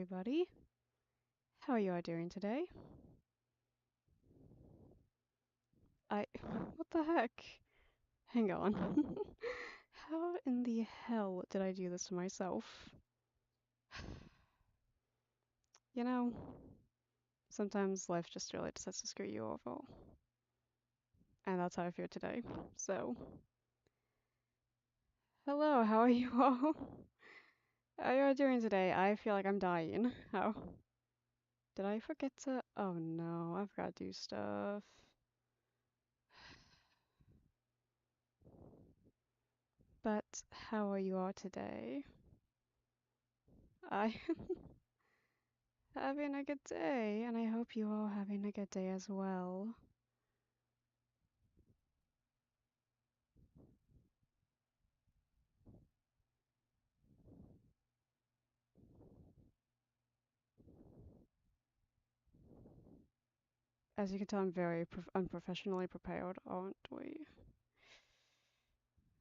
everybody. How you are doing today? I. What the heck? Hang on. How in the hell did I do this to myself? You know, sometimes life just really decides to screw you over. And that's how I feel today. So, hello, how are you all? How you all doing today? I feel like I'm dying. How? Did I forget to? Oh no, I forgot to do stuff. But how are you all today? I having a good day, and I hope you all having a good day as well. As you can tell, I'm very unprofessionally prepared, aren't we?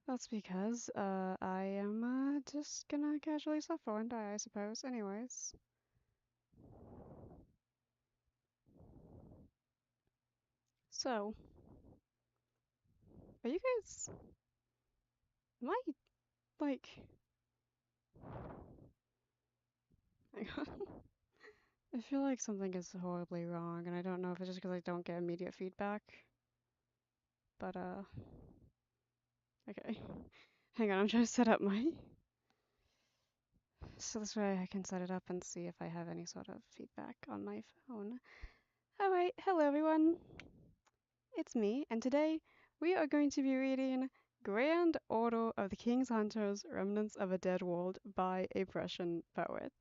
That's because I am just gonna casually suffer and die, I suppose. Anyways, so are you guys? Am I like? Hang on. I feel like something is horribly wrong, and I don't know if it's just because I don't get immediate feedback. But okay. Hang on, I'm trying to set up my so this way I can set it up and see if I have any sort of feedback on my phone. Alright, hello everyone. It's me, and today we are going to be reading Grand Order of the King's Hunters Remnants of a Dead World by a Prussian poet.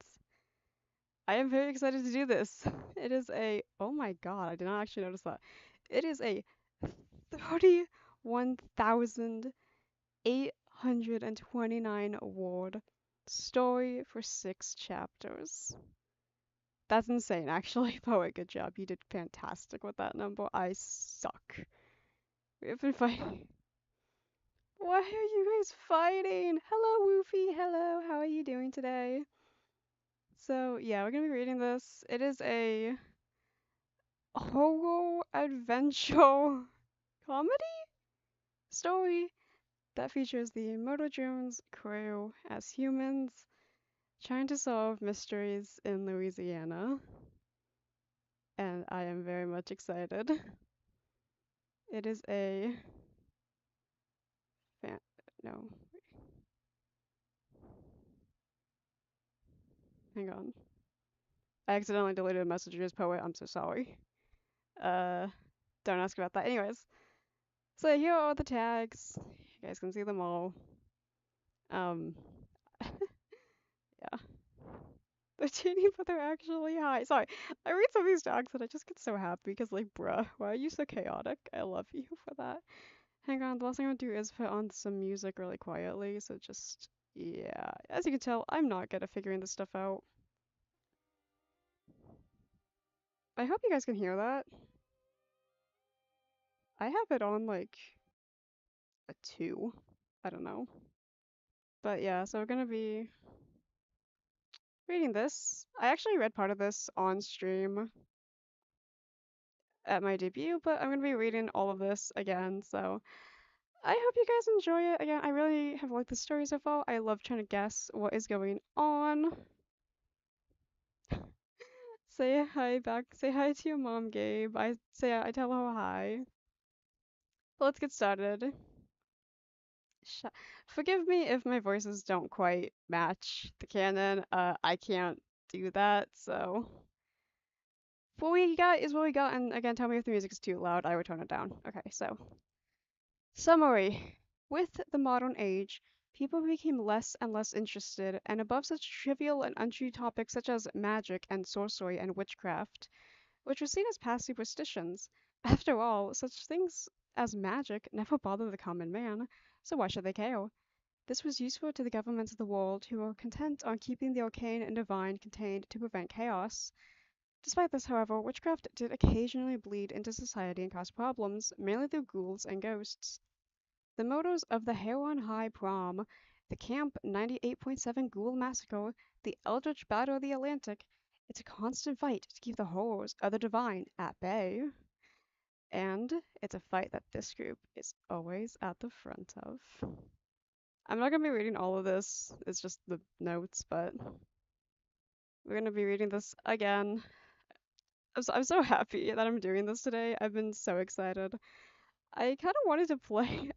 I am very excited to do this. It is a, oh my god, I did not actually notice that. It is a 31,829 word story for 6 chapters. That's insane, actually. Poet, good job. You did fantastic with that number. I suck. We have been fighting. Why are you guys fighting? Hello, Woofy. Hello. How are you doing today? So, yeah, we're gonna be reading this. It is a horror adventure comedy story that features the Moto Jones crew as humans trying to solve mysteries in Louisiana. And I am very much excited. It is a fan. No, hang on. I accidentally deleted a message as poet. I'm so sorry. Uh, don't ask about that. Anyways, so here are the tags. You guys can see them all. Um, yeah. They're teeny, but they're actually high. Sorry, I read some of these tags and I just get so happy because, like, bruh, why are you so chaotic? I love you for that. Hang on, the last thing I'm gonna do is put on some music really quietly. So just, yeah. As you can tell, I'm not good at figuring this stuff out. I hope you guys can hear that. I have it on like a 2. I don't know. But yeah, so we're gonna be reading this. I actually read part of this on stream at my debut, but I'm gonna be reading all of this again, so I hope you guys enjoy it. Again, I really have liked the story so far. I love trying to guess what is going on. Say hi back. Say hi to your mom, Gabe. I tell her hi. Let's get started. Sh Forgive me if my voices don't quite match the canon. I can't do that, so what we got is what we got, and again, tell me if the music is too loud. I would tone it down. Okay, so summary. With the modern age, people became less and less interested and above such trivial and untrue topics such as magic and sorcery and witchcraft, which were seen as past superstitions. After all, such things as magic never bother the common man, so why should they care? This was useful to the governments of the world, who were content on keeping the arcane and divine contained to prevent chaos. Despite this, however, witchcraft did occasionally bleed into society and cause problems, mainly through ghouls and ghosts. The motives of the Heron High Prom, the Camp 98.7 Ghoul Massacre, the Eldritch Battle of the Atlantic, It's a constant fight to keep the horrors of the divine at bay. And it's a fight that this group is always at the front of. I'm not gonna be reading all of this, it's just the notes, but we're gonna be reading this again. I'm so happy that I'm doing this today. I've been so excited. I kind of wanted to play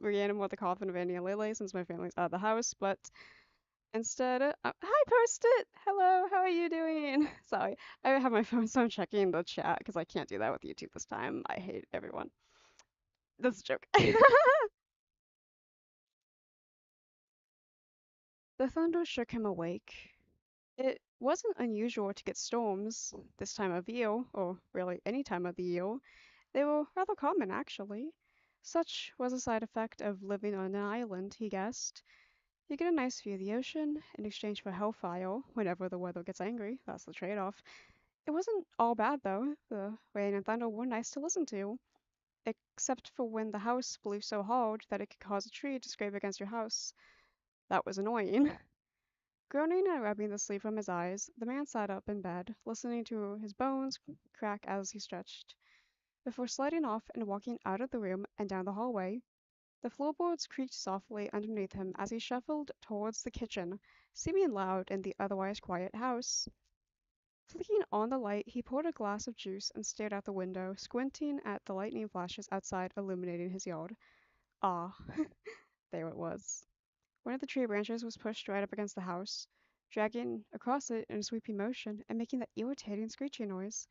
Reanimate the Coffin of Annie and Lele since my family's out of the house, but instead, hi Post-it! Hello, how are you doing? Sorry, I have my phone, so I'm checking the chat because I can't do that with YouTube this time. I hate everyone. That's a joke. The thunder shook him awake. It wasn't unusual to get storms this time of year, or really any time of the year. They were rather common, actually. Such was a side effect of living on an island, he guessed. You get a nice view of the ocean in exchange for hellfire whenever the weather gets angry. That's the trade off. It wasn't all bad, though. The rain and thunder were nice to listen to, except for when the house blew so hard that it could cause a tree to scrape against your house. That was annoying. Groaning and rubbing the sleep from his eyes, the man sat up in bed, listening to his bones crack as he stretched. Before sliding off and walking out of the room and down the hallway, the floorboards creaked softly underneath him as he shuffled towards the kitchen, seeming loud in the otherwise quiet house. Flicking on the light, he poured a glass of juice and stared out the window, squinting at the lightning flashes outside illuminating his yard. Ah, there it was. One of the tree branches was pushed right up against the house, dragging across it in a sweeping motion and making that irritating screeching noise.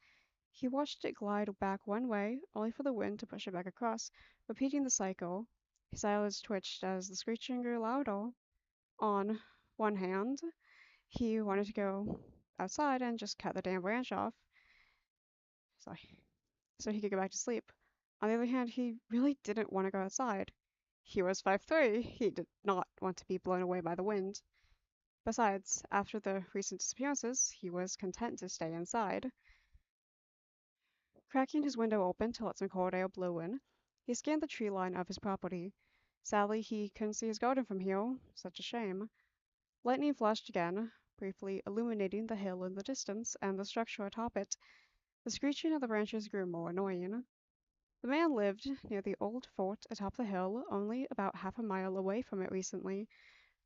He watched it glide back one way, only for the wind to push it back across, repeating the cycle. His eyelids twitched as the screeching grew louder. On one hand, he wanted to go outside and just cut the damn branch off, sorry, so he could go back to sleep. On the other hand, he really didn't want to go outside. He was 5'3". He did not want to be blown away by the wind. Besides, after the recent disappearances, he was content to stay inside. Cracking his window open to let some cold air blow in, he scanned the tree line of his property. Sadly, he couldn't see his garden from here. Such a shame. Lightning flashed again, briefly illuminating the hill in the distance and the structure atop it. The screeching of the branches grew more annoying. The man lived near the old fort atop the hill, only about half a mile away from it recently.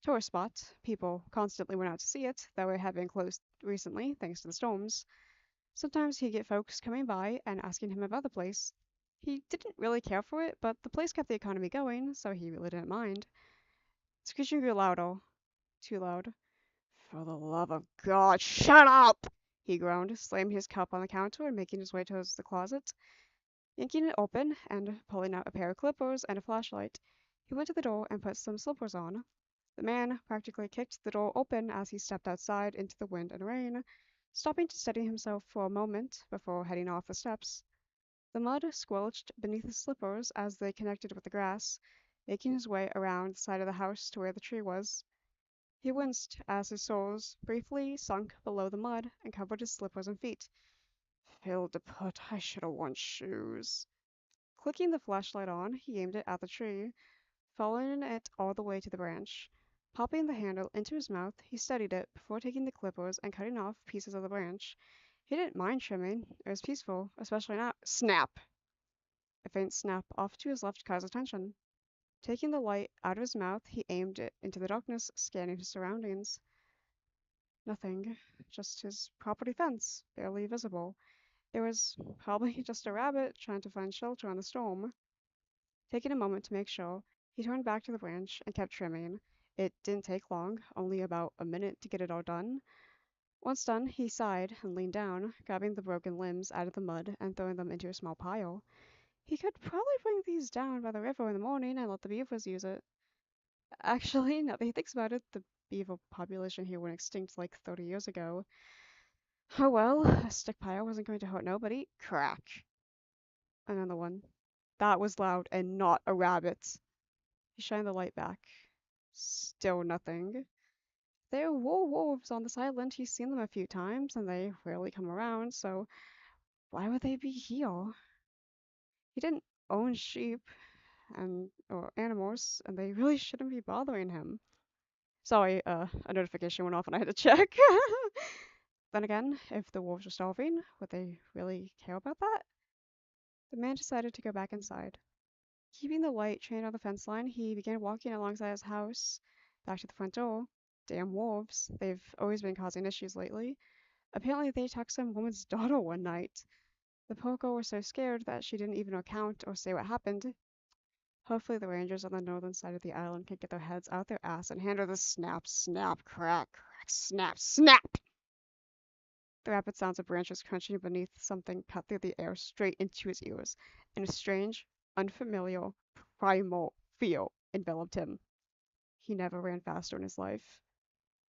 Tourist spot. People constantly went out to see it, though it had been closed recently thanks to the storms. Sometimes he'd get folks coming by and asking him about the place. He didn't really care for it, but the place kept the economy going, so he really didn't mind. Screeching grew louder. Too loud. For the love of God, shut up! He groaned, slamming his cup on the counter and making his way towards the closet. Yanking it open and pulling out a pair of clippers and a flashlight, he went to the door and put some slippers on. The man practically kicked the door open as he stepped outside into the wind and rain, stopping to steady himself for a moment before heading off the steps. The mud squelched beneath his slippers as they connected with the grass, making his way around the side of the house to where the tree was. He winced as his soles briefly sunk below the mud and covered his slippers and feet. Phil DePut, I should have worn shoes. Clicking the flashlight on, he aimed it at the tree, following it all the way to the branch. Popping the handle into his mouth, he studied it before taking the clippers and cutting off pieces of the branch. He didn't mind trimming. It was peaceful, especially now. Snap! A faint snap off to his left caught his attention. Taking the light out of his mouth, he aimed it into the darkness, scanning his surroundings. Nothing. Just his property fence, barely visible. It was probably just a rabbit trying to find shelter in the storm. Taking a moment to make sure, he turned back to the branch and kept trimming. It didn't take long, only about a minute to get it all done. Once done, he sighed and leaned down, grabbing the broken limbs out of the mud and throwing them into a small pile. He could probably bring these down by the river in the morning and let the beavers use it. Actually, now that he thinks about it, the beaver population here went extinct like 30 years ago. Oh well, a stick pile wasn't going to hurt nobody. Crack. Another one. That was loud and not a rabbit. He shined the light back. Still nothing. There were wolves on this island. He's seen them a few times, and they rarely come around, so why would they be here? He didn't own sheep and or animals, and they really shouldn't be bothering him. Sorry, a notification went off and I had to check. Then again, if the wolves were starving, would they really care about that? The man decided to go back inside. Keeping the light trained on the fence line, he began walking alongside his house, back to the front door. Damn wolves. They've always been causing issues lately. Apparently, they attacked some woman's daughter one night. The poor girl was so scared that she didn't even recount or say what happened. Hopefully, the rangers on the northern side of the island can get their heads out their ass and handle the snap, snap, crack, crack, snap, snap! The rapid sounds of branches crunching beneath something cut through the air straight into his ears, and a strange, unfamiliar, primal feel enveloped him. He never ran faster in his life.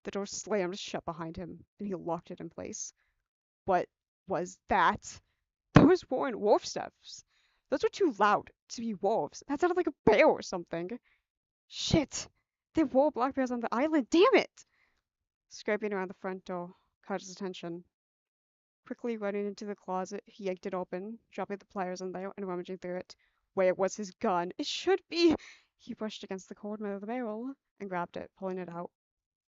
The door slammed shut behind him, and he locked it in place. What was that? Those weren't wolf steps. Those were too loud to be wolves. That sounded like a bear or something. Shit! There were black bears on the island, damn it! Scraping around the front door caught his attention. Quickly running into the closet, he yanked it open, dropping the pliers in there and rummaging through it. Where was his gun? It should be! He brushed against the corner of the barrel and grabbed it, pulling it out.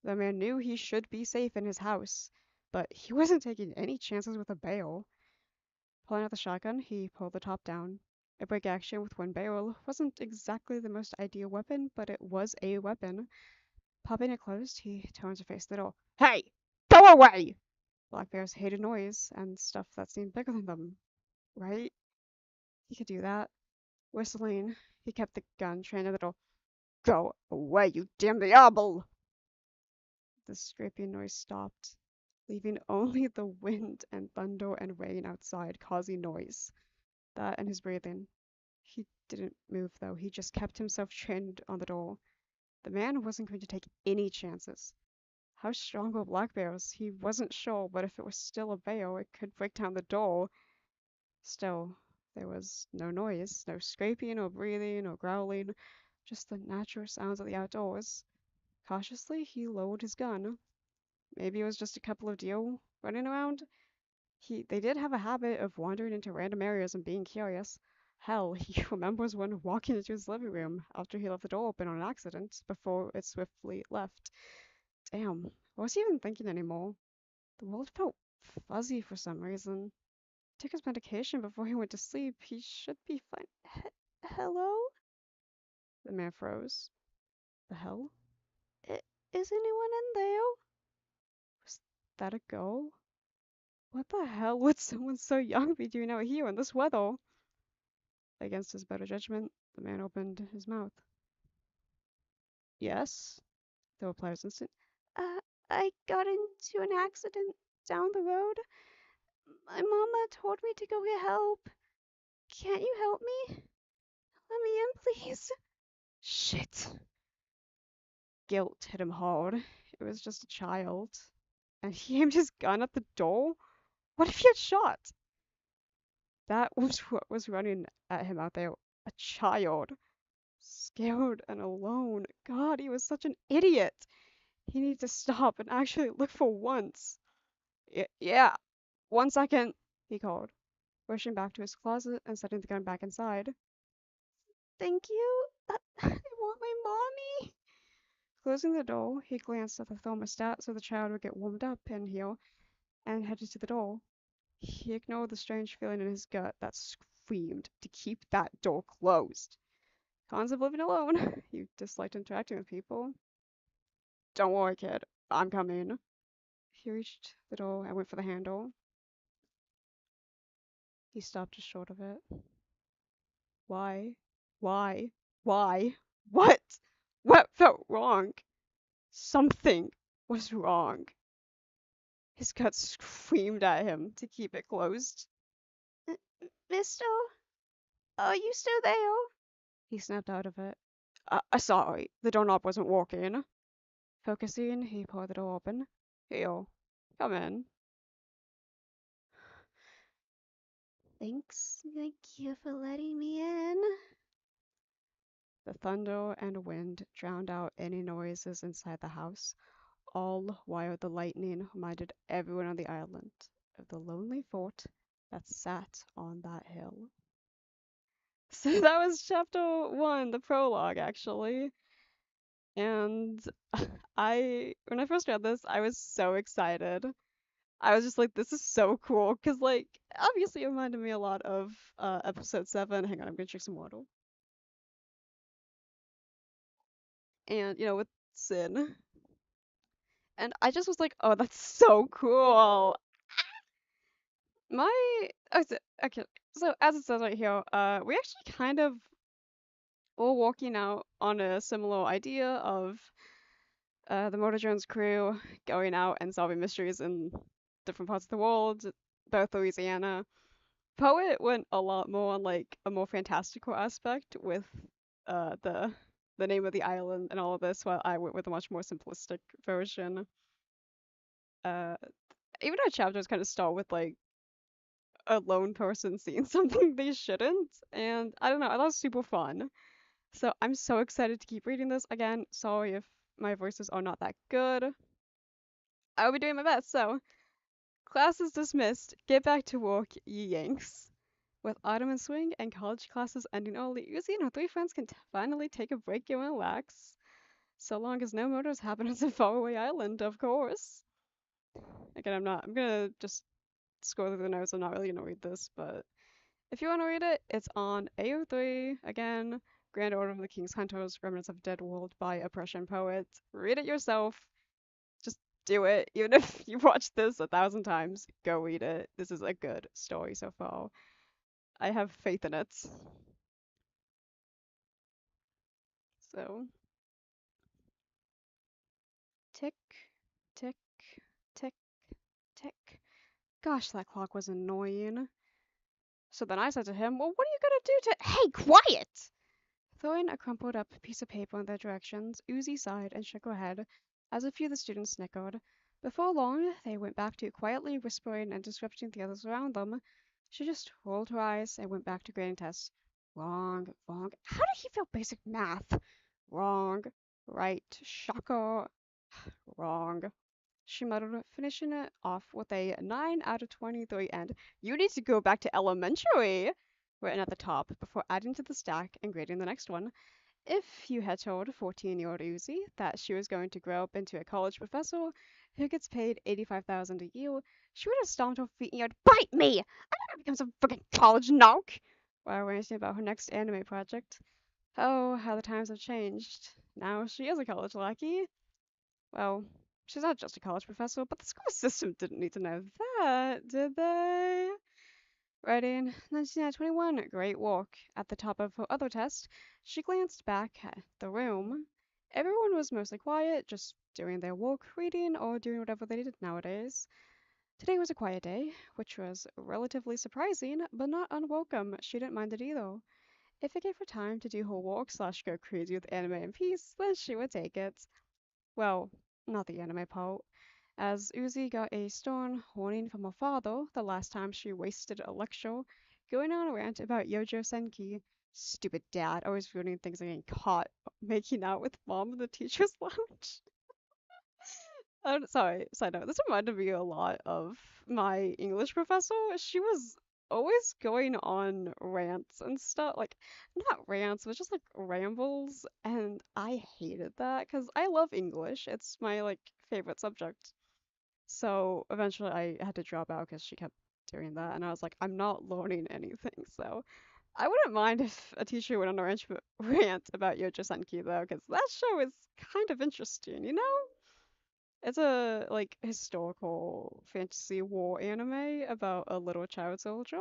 The man knew he should be safe in his house, but he wasn't taking any chances with a barrel. Pulling out the shotgun, he pulled the top down. A break action with one barrel wasn't exactly the most ideal weapon, but it was a weapon. Popping it closed, he turned to face the door. Hey! Go away! Black bears hated noise and stuff that seemed bigger than them, right? He could do that. Whistling, he kept the gun trained at the door. Go away, you damn diable! The scraping noise stopped, leaving only the wind and thunder and rain outside causing noise. That and his breathing. He didn't move though, he just kept himself trained on the door. The man wasn't going to take any chances. How strong were black bears? He wasn't sure, but if it was still a bear, it could break down the door. Still, there was no noise, no scraping or breathing or growling, just the natural sounds of the outdoors. Cautiously, he lowered his gun. Maybe it was just a couple of deer running around. They did have a habit of wandering into random areas and being curious. Hell, he remembers one walking into his living room after he left the door open on accident before it swiftly left. Damn, what was he even thinking anymore? The world felt fuzzy for some reason. He took his medication before he went to sleep. He should be fine. Hello? The man froze. The hell? Is anyone in there? Was that a girl? What the hell would someone so young be doing out here in this weather? Against his better judgment, the man opened his mouth. Yes? The reply was instant. Uh, I got into an accident down the road. My mama told me to go get help. Can't you help me? Let me in, please. Shit. Guilt hit him hard. It was just a child. And he aimed his gun at the door? What if he had shot? That was what was running at him out there. A child. Scared and alone. God, he was such an idiot. He needed to stop and actually look for once. Yeah, 1 second, he called, rushing back to his closet and setting the gun back inside. Thank you. I want my mommy. Closing the door, he glanced at the thermostat so the child would get warmed up in here and headed to the door. He ignored the strange feeling in his gut that screamed to keep that door closed. Cons of living alone. He disliked interacting with people. Don't worry, kid. I'm coming. He reached the door and went for the handle. He stopped just short of it. Why? Why? Why? What? What felt wrong? Something was wrong. His gut screamed at him to keep it closed. Mister, are you still there? He snapped out of it. Sorry, the doorknob wasn't working. Focusing, he pulled the door open. Here, come in. Thank you for letting me in. The thunder and wind drowned out any noises inside the house, all while the lightning reminded everyone on the island of the lonely fort that sat on that hill. So that was chapter 1, the prologue, actually. And when I first read this, I was so excited. I was just like, this is so cool, cause like obviously it reminded me a lot of episode 7. Hang on, I'm gonna drink some water. And with Sin, and I just was like, oh, that's so cool. My okay, so as it says right here, we actually kind of all walking out on a similar idea of the Motor Jones crew going out and solving mysteries in different parts of the world, both Louisiana. Poet went a lot more on like a more fantastical aspect with the name of the island and all of this, while I went with a much more simplistic version. Uh, Even our chapters kind of start with like a lone person seeing something they shouldn't, and I don't know, I thought it was super fun. So I'm so excited to keep reading this. Again, sorry if my voices are not that good. I will be doing my best. So, class is dismissed. Get back to work, ye Yanks. With autumn and swing and college classes ending early, Uzi and her 3 friends can finally take a break and relax. So long as no murders happen on the faraway island, of course. Again, I'm gonna just scroll through the notes. I'm not really gonna read this, but if you want to read it, it's on AO3. Again, Grand Order of the King's Hunters, Remnants of Dead World by Oppression Poet. Read it yourself. Just do it. Even if you watched this 1,000 times, go read it. This is a good story so far. I have faith in it. So, tick, tick, tick, tick. Gosh, that clock was annoying. So then I said to him, well, what are you gonna do to. Hey, quiet! Throwing a crumpled up piece of paper in their directions, Uzi sighed and shook her head, as a few of the students snickered. Before long, they went back to quietly whispering and disrupting the others around them. She just rolled her eyes and went back to grading tests. Wrong, wrong. How did he fail basic math? Wrong. Right. Shocker. Wrong. She muttered, finishing it off with a 9 out of 23 and "You need to go back to elementary" written at the top before adding to the stack and grading the next one. If you had told 14-year-old Uzi that she was going to grow up into a college professor who gets paid 85,000 a year, she would have stomped her feet and yelled, "Bite me! I'm not gonna become some freaking college narc!" while ranting about her next anime project. Oh, how the times have changed. Now she is a college lackey. Well, she's not just a college professor, but the school system didn't need to know that, did they? Writing 1921, great work. At the top of her other test, she glanced back at the room. Everyone was mostly quiet, just doing their work, reading, or doing whatever they did nowadays. Today was a quiet day, which was relatively surprising, but not unwelcome. She didn't mind it either. If it gave her time to do her work slash go crazy with anime in peace, then she would take it. Well, not the anime part, as Uzi got a stern warning from her father the last time she wasted a lecture going on a rant about Yojo Senki. Stupid dad, always ruining things and getting caught making out with mom in the teacher's lounge. Sorry, side note. This reminded me a lot of my English professor. She was always going on rants and stuff. Like, not rants, but just like rambles. And I hated that because I love English. It's my like favorite subject. So eventually I had to drop out because she kept doing that. And I was like, I'm not learning anything. So I wouldn't mind if a teacher went on a rant about Yojo Senki though, because that show is kind of interesting, you know? It's a like historical fantasy war anime about a little child soldier,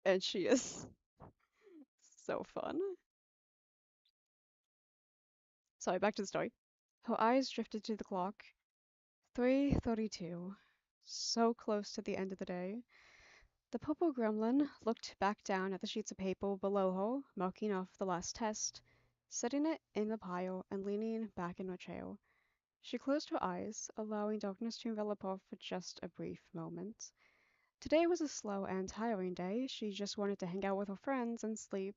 and she is so fun. Sorry, back to the story. Her eyes drifted to the clock. 3:32. So close to the end of the day. The purple gremlin looked back down at the sheets of paper below her, marking off the last test, setting it in the pile and leaning back in her chair. She closed her eyes, allowing darkness to envelop her for just a brief moment. Today was a slow and tiring day. She just wanted to hang out with her friends and sleep.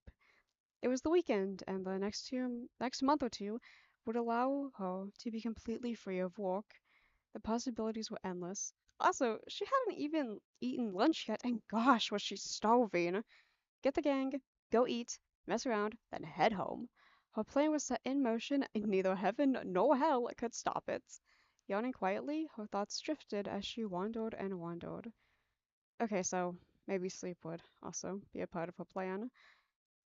It was the weekend, and the next month or two would allow her to be completely free of work. The possibilities were endless. Also, she hadn't even eaten lunch yet, and gosh, was she starving. Get the gang, go eat, mess around, then head home. Her plan was set in motion, and neither heaven nor hell could stop it. Yawning quietly, her thoughts drifted as she wandered and wandered. Okay, so maybe sleep would also be a part of her plan.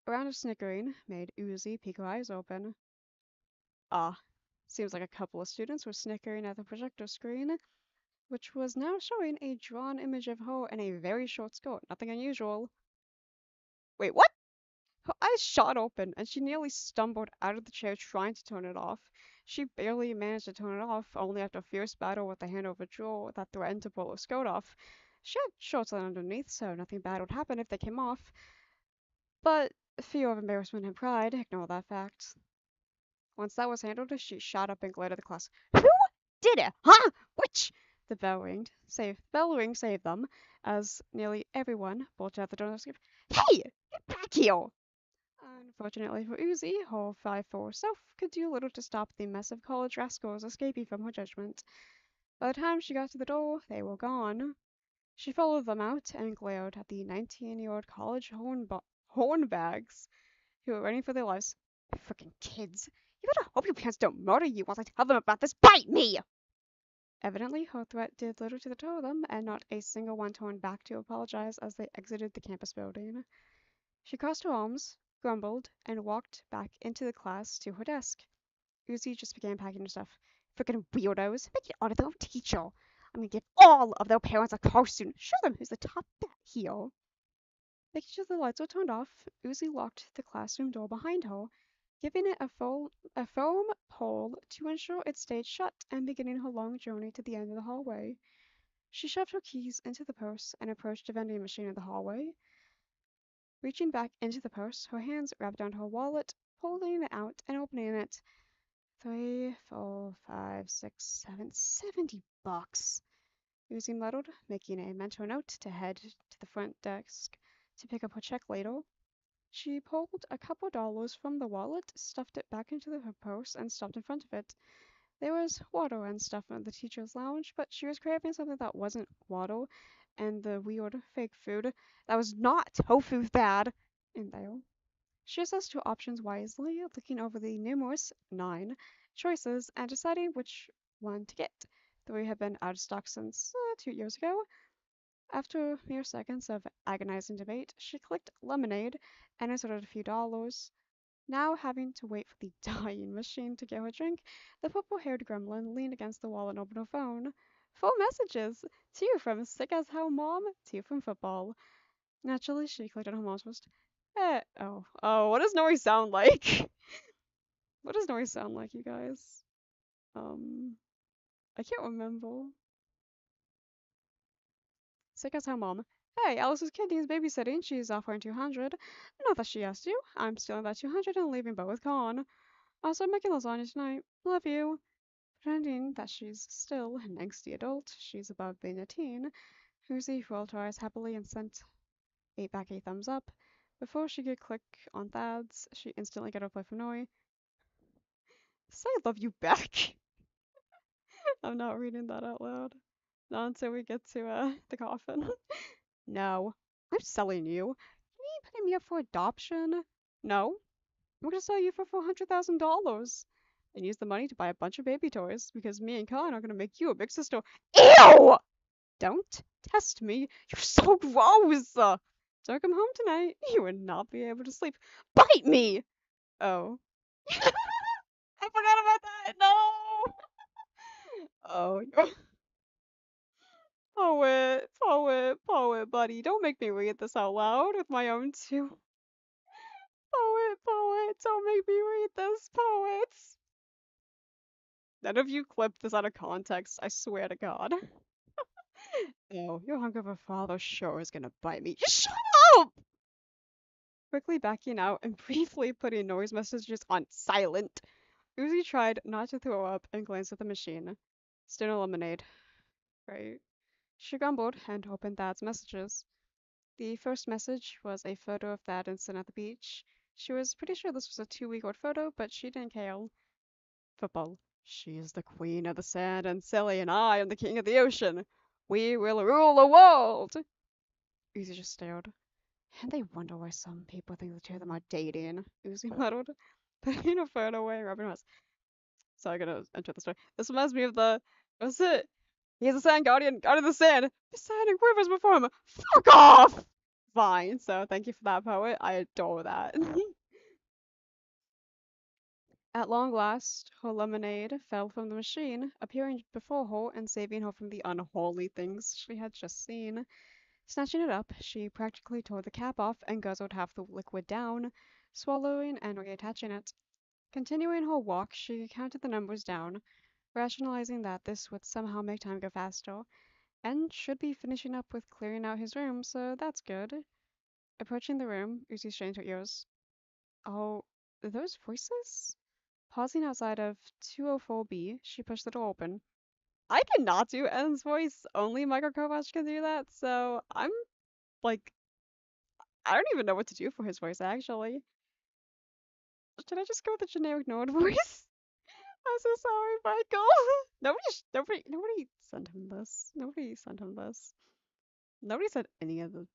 A round of snickering made Uzi peek her eyes open. Ah, seems like a couple of students were snickering at the projector screen, which was now showing a drawn image of her in a very short skirt. Nothing unusual. Wait, what? Her eyes shot open, and she nearly stumbled out of the chair trying to turn it off. She barely managed to turn it off, only after a fierce battle with the hand over drawer that threatened to pull her skirt off. She had shorts on underneath, so nothing bad would happen if they came off, but fear of embarrassment and pride ignored that fact. Once that was handled, she shot up and glared at the class. Who did it? Huh? Which? The bell ring saved them, as nearly everyone bolted out the door and screamed, "Hey! Get back here!" Unfortunately for Uzi, her 5'4" self could do little to stop the mess of college rascals escaping from her judgment. By the time she got to the door, they were gone. She followed them out and glared at the 19-year-old college hornbags who were running for their lives. Frickin' kids. You better hope your parents don't murder you once I tell them about this. Bite me! Evidently, her threat did little to deter them, and not a single one turned back to apologize as they exited the campus building. She crossed her arms, grumbled, and walked back into the class to her desk. Uzi just began packing her stuff. Frickin' weirdos. Make it out of their own teacher. I'm gonna give all of their parents a car soon. Show them who's the top bet here. Making sure the lights were turned off, Uzi locked the classroom door behind her, giving it a foam pole to ensure it stayed shut, and beginning her long journey to the end of the hallway. She shoved her keys into the purse and approached a vending machine in the hallway. Reaching back into the purse, her hands wrapped around her wallet, pulling it out and opening it. 3, 4, 5, 6, 7, $70. Uzi muddled, making a mental note to head to the front desk to pick up her check later. She pulled a couple dollars from the wallet, stuffed it back into her purse, and stopped in front of it. There was water and stuff in the teacher's lounge, but she was craving something that wasn't water and the weird fake food that was not tofu fad in there. She assessed her options wisely, looking over the numerous 9 choices and deciding which one to get. 3 had been out of stock since 2 years ago. After mere seconds of agonizing debate, she clicked lemonade and inserted a few dollars. Now having to wait for the dying machine to get her drink, the purple-haired gremlin leaned against the wall and opened her phone. 4 messages! 2 from Sick as Hell Mom, 2 from football. Naturally, she clicked on her mom's post. What does Nori sound like? What does Nori sound like, you guys? I can't remember. Sick as Hell Mom. Hey, Alice's kitty is babysitting. She's offering 200. Not that she asked you. I'm stealing that 200 and leaving Bo with Con. Also making lasagna tonight. Love you. Pretending that she's still an angsty adult, she's above being a teen. Huzi rolled her eyes happily and sent back a thumbs up. Before she could click on Thad's, she instantly got a reply from Nori. Say I love you back. I'm not reading that out loud. Not until we get to the coffin. No. I'm selling you. You mean putting me up for adoption? No. I'm gonna sell you for $400,000 and use the money to buy a bunch of baby toys because me and Colin are gonna make you a big sister. Ew! Don't test me. You're so gross. Don't come home tonight. You would not be able to sleep. Bite me. Oh. I forgot about that. No. Oh, poet, buddy. Don't make me read this out loud with my own two. Poet, don't make me read this, poets. None of you clip this out of context, I swear to God. Oh, your hungover father sure is gonna bite me. Just shut up! Quickly backing out and briefly putting noise messages on silent, Uzi tried not to throw up and glanced at the machine. Still no lemonade. Right. She grumbled and opened Thad's messages. The first message was a photo of Thad and Sin at the beach. She was pretty sure this was a 2-week-old photo, but she didn't care. Football. She is the queen of the sand, and Sally and I am the king of the ocean. We will rule the world! Uzi just stared. And they wonder why some people think the two of them are dating. Uzi muttered, putting her phone away and rubbing her eyes. So I'm gonna enter the story. This reminds me of the That's it. He's a sand guardian, god of the sand. The sand and quivers before him. Fuck off! Fine, so thank you for that, poet. I adore that. At long last, her lemonade fell from the machine, appearing before her and saving her from the unholy things she had just seen. Snatching it up, she practically tore the cap off and guzzled half the liquid down, swallowing and reattaching it. Continuing her walk, she counted the numbers down, rationalizing that this would somehow make time go faster, and should be finishing up with clearing out his room, so that's good. Approaching the room, Uzi strained her ears. Oh, those voices? Pausing outside of 204B, she pushed the door open. I cannot do N's voice. Only Michael Kovacs can do that, so I'm like, I don't even know what to do for his voice, actually. Should I just go with the generic Nord voice? I'm so sorry, Michael. Nobody sent him this. Nobody sent him this. Nobody said any of the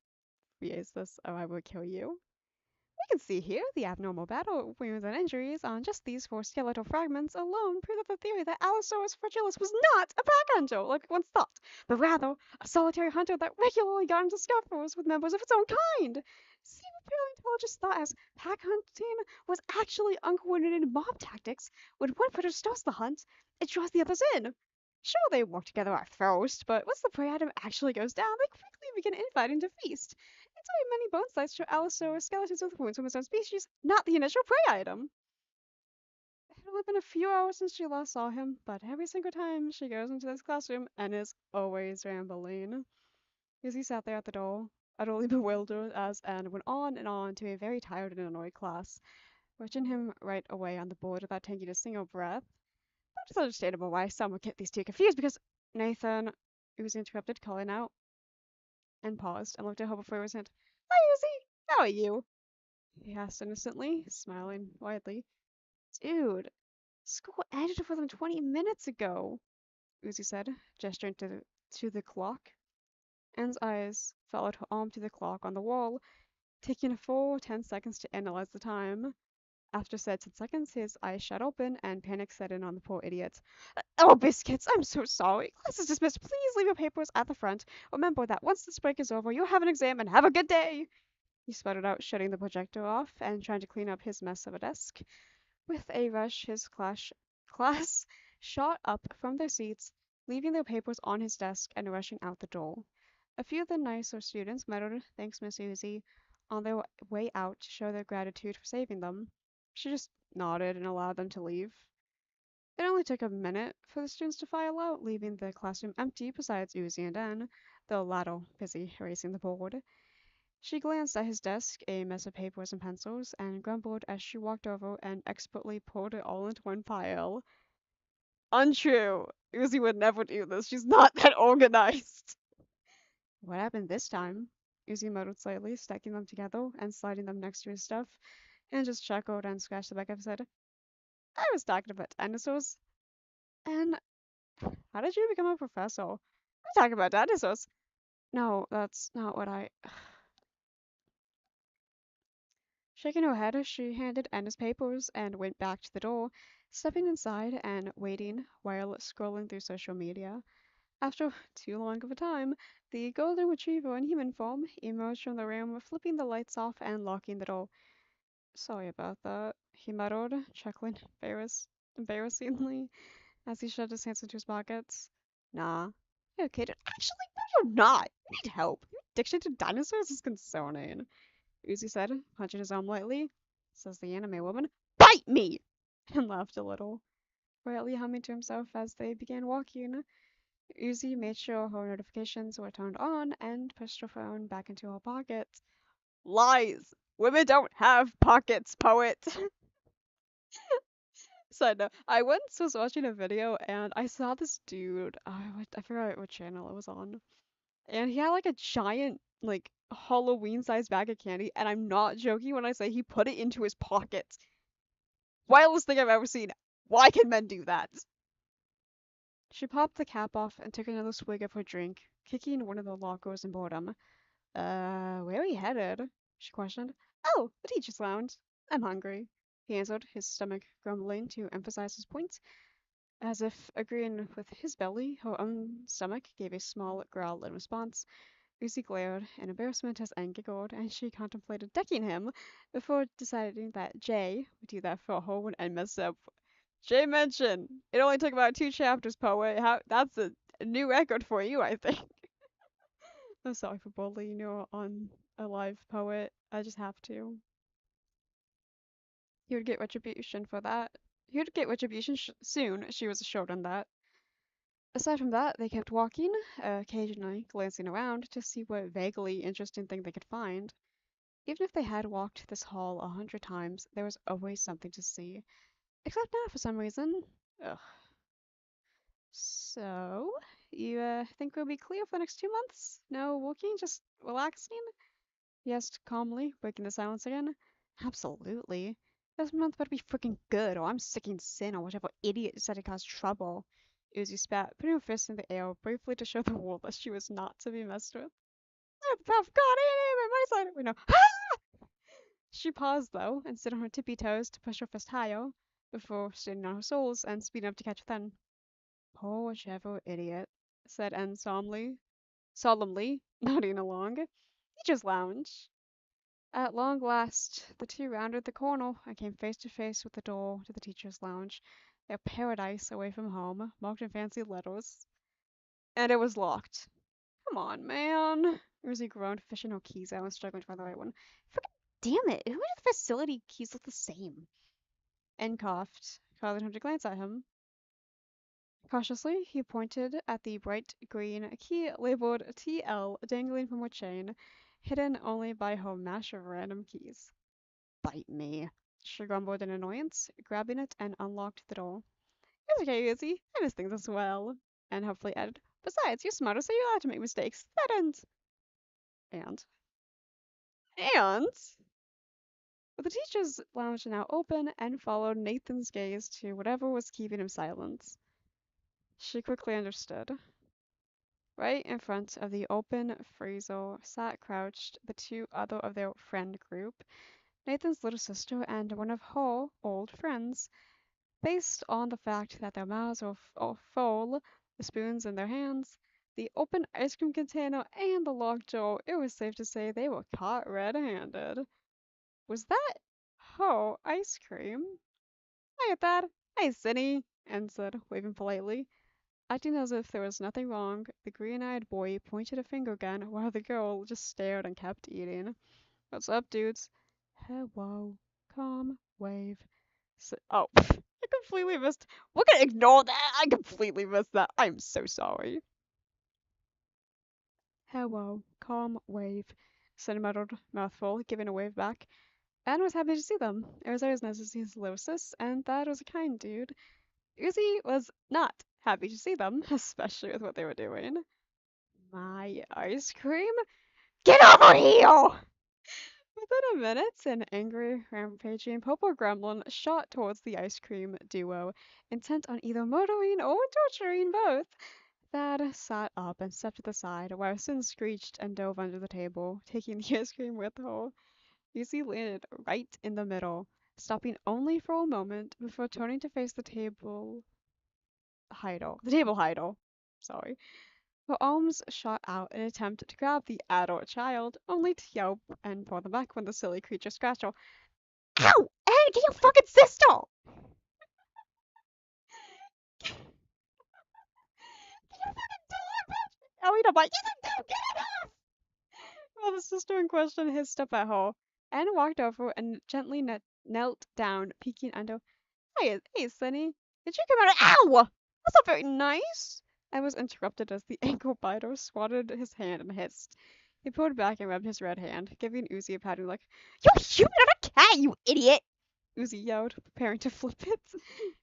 VAs this, or I would kill you. We can see here the abnormal battle wounds and injuries on just these four skeletal fragments alone prove that the theory that Allosaurus fragilis was not a pack hunter like once thought, but rather a solitary hunter that regularly got into scuffles with members of its own kind. See what paleontologists thought as pack hunting was actually uncoordinated mob tactics. When one predator starts the hunt, it draws the others in. Sure, they work together at first, but once the prey item actually goes down, they quickly begin infighting to feast. It's why many bone sites show Allosaurus skeletons with wounds from its own species, not the initial prey item. It had only been a few hours since she last saw him, but every single time she goes into this classroom and is always rambling. Izzy sat there at the door, utterly bewildered as Anne went on and on to a very tired and annoyed class, watching him right away on the board without taking a single breath. But it's understandable why some would get these two confused because Nathan, who was interrupted, calling out, and paused and looked at her before he was hit. Hi, Izzy! How are you? He asked innocently, smiling widely. Dude, school ended more than 20 minutes ago, Uzi said, gesturing to the clock. Anne's eyes followed her arm to the clock on the wall, taking a full 10 seconds to analyze the time. After said 10 seconds, his eyes shut open and panic set in on the poor idiot. Oh, biscuits, I'm so sorry. Class is dismissed. Please leave your papers at the front. Remember that once this break is over, you'll have an exam and have a good day. He sputtered out, shutting the projector off and trying to clean up his mess of a desk. With a rush, his class shot up from their seats, leaving their papers on his desk and rushing out the door. A few of the nicer students muttered, "Thanks, Miss Uzi," on their way out to show their gratitude for saving them. She just nodded and allowed them to leave. It only took a minute for the students to file out, leaving the classroom empty besides Uzi and Anne, the latter busy erasing the board. She glanced at his desk, a mess of papers and pencils, and grumbled as she walked over and expertly pulled it all into one pile. Untrue. Uzi would never do this. She's not that organized. What happened this time? Uzi muttered slightly, stacking them together and sliding them next to his stuff, and just chuckled and scratched the back of his head. I was talking about dinosaurs. And how did you become a professor? I'm talking about dinosaurs. No, that's not what I. Shaking her head, she handed Anne his papers and went back to the door, stepping inside and waiting while scrolling through social media. After too long of a time, the golden retriever in human form emerged from the room, flipping the lights off and locking the door. Sorry about that, he muttered, chuckling embarrassingly as he shoved his hands into his pockets. Nah. You're okay, dude. Actually, no, you're not. You need help. Your addiction to dinosaurs is concerning. Uzi said, punching his arm lightly. Says the anime woman. Bite me! And laughed a little, quietly humming to himself as they began walking. Uzi made sure her notifications were turned on and pushed her phone back into her pocket. Lies! Women don't have pockets, poet! Side note, I once was watching a video and I saw this dude, I forgot what channel it was on, and he had like a giant, like, Halloween-sized bag of candy, and I'm not joking when I say he put it into his pocket. Wildest thing I've ever seen. Why can men do that? She popped the cap off and took another swig of her drink, kicking one of the lockers in boredom. Where are we headed? She questioned. Oh, the teacher's lounge. I'm hungry, he answered, his stomach grumbling to emphasize his point. As if agreeing with his belly, her own stomach gave a small growl in response. Uzi glared in embarrassment as Aang giggled, and she contemplated decking him before deciding that Jay would do that for her and mess up. Jay mentioned it only took about 2 chapters, poet. That's a new record for you, I think. I'm sorry for bullying you on a live poet. I just have to. He would get retribution for that. He would get retribution soon. She was assured on that. Aside from that, they kept walking, occasionally glancing around to see what vaguely interesting thing they could find. Even if they had walked this hall 100 times, there was always something to see. Except now, for some reason. Ugh. So, you think we'll be clear for the next 2 months? No walking, just relaxing? He asked calmly, breaking the silence again. Absolutely. This month better be freaking good, or I'm sicking sin on whichever idiot decided to cause trouble. Uzi spat, putting her fist in the air briefly to show the world that she was not to be messed with. I've got it, my side. We know. She paused, though, and stood on her tippy toes to push her fist higher, before standing on her soles and speeding up to catch Then. Poor whichever idiot, said N solemnly, nodding along. Teacher's lounge. At long last, the two rounded the corner and came face to face with the door to the teacher's lounge, their paradise away from home, marked in fancy letters. And it was locked. Come on, man. Uzi groaned, fishing her keys out and struggling to find the right one. Freaking damn it, who made the facility keys look the same? N coughed, causing her to glance at him. Cautiously, he pointed at the bright green key labeled TL dangling from her chain, hidden only by her mash of random keys. Bite me, she grumbled in annoyance, grabbing it and unlocked the door. It's okay, Izzy. I miss things as well. And hopefully added, besides, you're smarter, so you're allowed to make mistakes. That ends. And. And. But the teacher's lounge now open and followed Nathan's gaze to whatever was keeping him silent. She quickly understood. Right in front of the open freezer sat crouched the two other of their friend group, Nathan's little sister and one of her old friends. Based on the fact that their mouths were full, the spoons in their hands, the open ice cream container, and the locked door, it was safe to say they were caught red-handed. Was that her ice cream? I get that. Hey, Cindy, Anne said, waving politely. Acting as if there was nothing wrong, the green-eyed boy pointed a finger again while the girl just stared and kept eating. What's up, dudes? Hello. Calm. Wave. Oh, I completely missed. We're gonna ignore that. I completely missed that. I'm so sorry. Hello. Calm. Wave. Said a muddled mouthful, giving a wave back. Anne was happy to see them. It was always nice to see his little sis, and Thad was a kind dude. Uzi was not happy to see them, especially with what they were doing. My ice cream? Get over here! Within a minute, an angry, rampaging purple gremlin shot towards the ice cream duo, intent on either murdering or torturing both. Thad sat up and stepped to the side, while Sin screeched and dove under the table, taking the ice cream with her. Yuzi landed right in the middle, stopping only for a moment before turning to face the table Heidel. Sorry. Her arms shot out in an attempt to grab the adult child, only to yelp and pull them back when the silly creature scratched her. Ow! Hey, get your fucking sister! Get your fucking door, bitch! Elena, bite you! Get it off! Well, the sister in question hissed up at her. Anne walked over and gently knelt down, peeking under. Hey, Sunny. Did you come out of— Ow! That's not very nice! I was interrupted as the ankle biter swatted his hand and hissed. He pulled back and rubbed his red hand, giving Uzi a patting like, You're human on a cat, you idiot! Uzi yelled, preparing to flip it.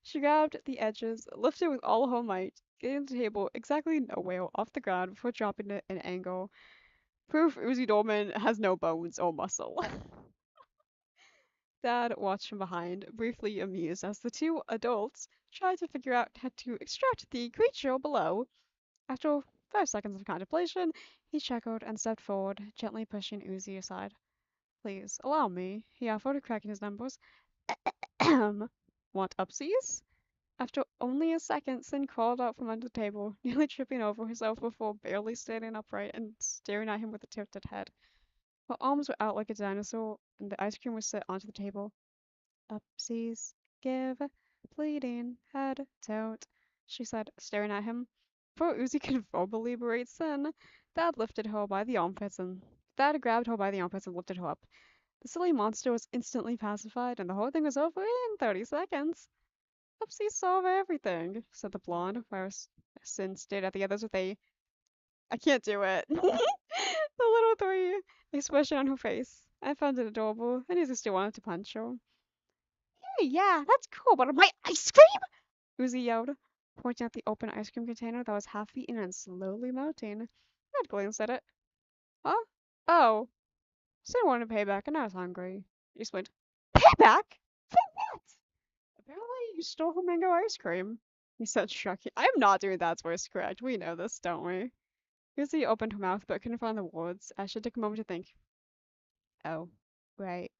She grabbed the edges, lifted with all her might, getting the table exactly nowhere off the ground before dropping it in angle. Proof Uzi Dolman has no bones or muscle. Dad watched from behind, briefly amused as the two adults tried to figure out how to extract the creature below. After 5 seconds of contemplation, he chuckled and stepped forward, gently pushing Uzi aside. Please, allow me, he offered, cracking his knuckles. Want upsies? After only a second, Sin crawled out from under the table, nearly tripping over herself before barely standing upright and staring at him with a tilted head. Her arms were out like a dinosaur, and the ice cream was set onto the table. Upsies, give, bleeding, head, tilt, she said, staring at him. Before Uzi could verbally berate Sin, Thad lifted her by the armpits and Thad grabbed her by the armpits and lifted her up. The silly monster was instantly pacified, and the whole thing was over in 30 seconds. Upsies solve everything, said the blonde, whereas Sin stared at the others with a I can't do it. The little three expression on her face. I found it adorable, and Izzy still wanted to punch her. Hey, yeah, that's cool, but my ice cream? Uzi yelled, pointing at the open ice cream container that was half eaten and slowly melting. Ed glanced at it. Huh? Oh, so I wanted payback, and I was hungry. He explained. Payback? For what? Apparently, you stole her mango ice cream. He said, shrugging. I'm not doing that's voice correct. We know this, don't we? Uzi opened her mouth but couldn't find the words as she took a moment to think. Oh, right.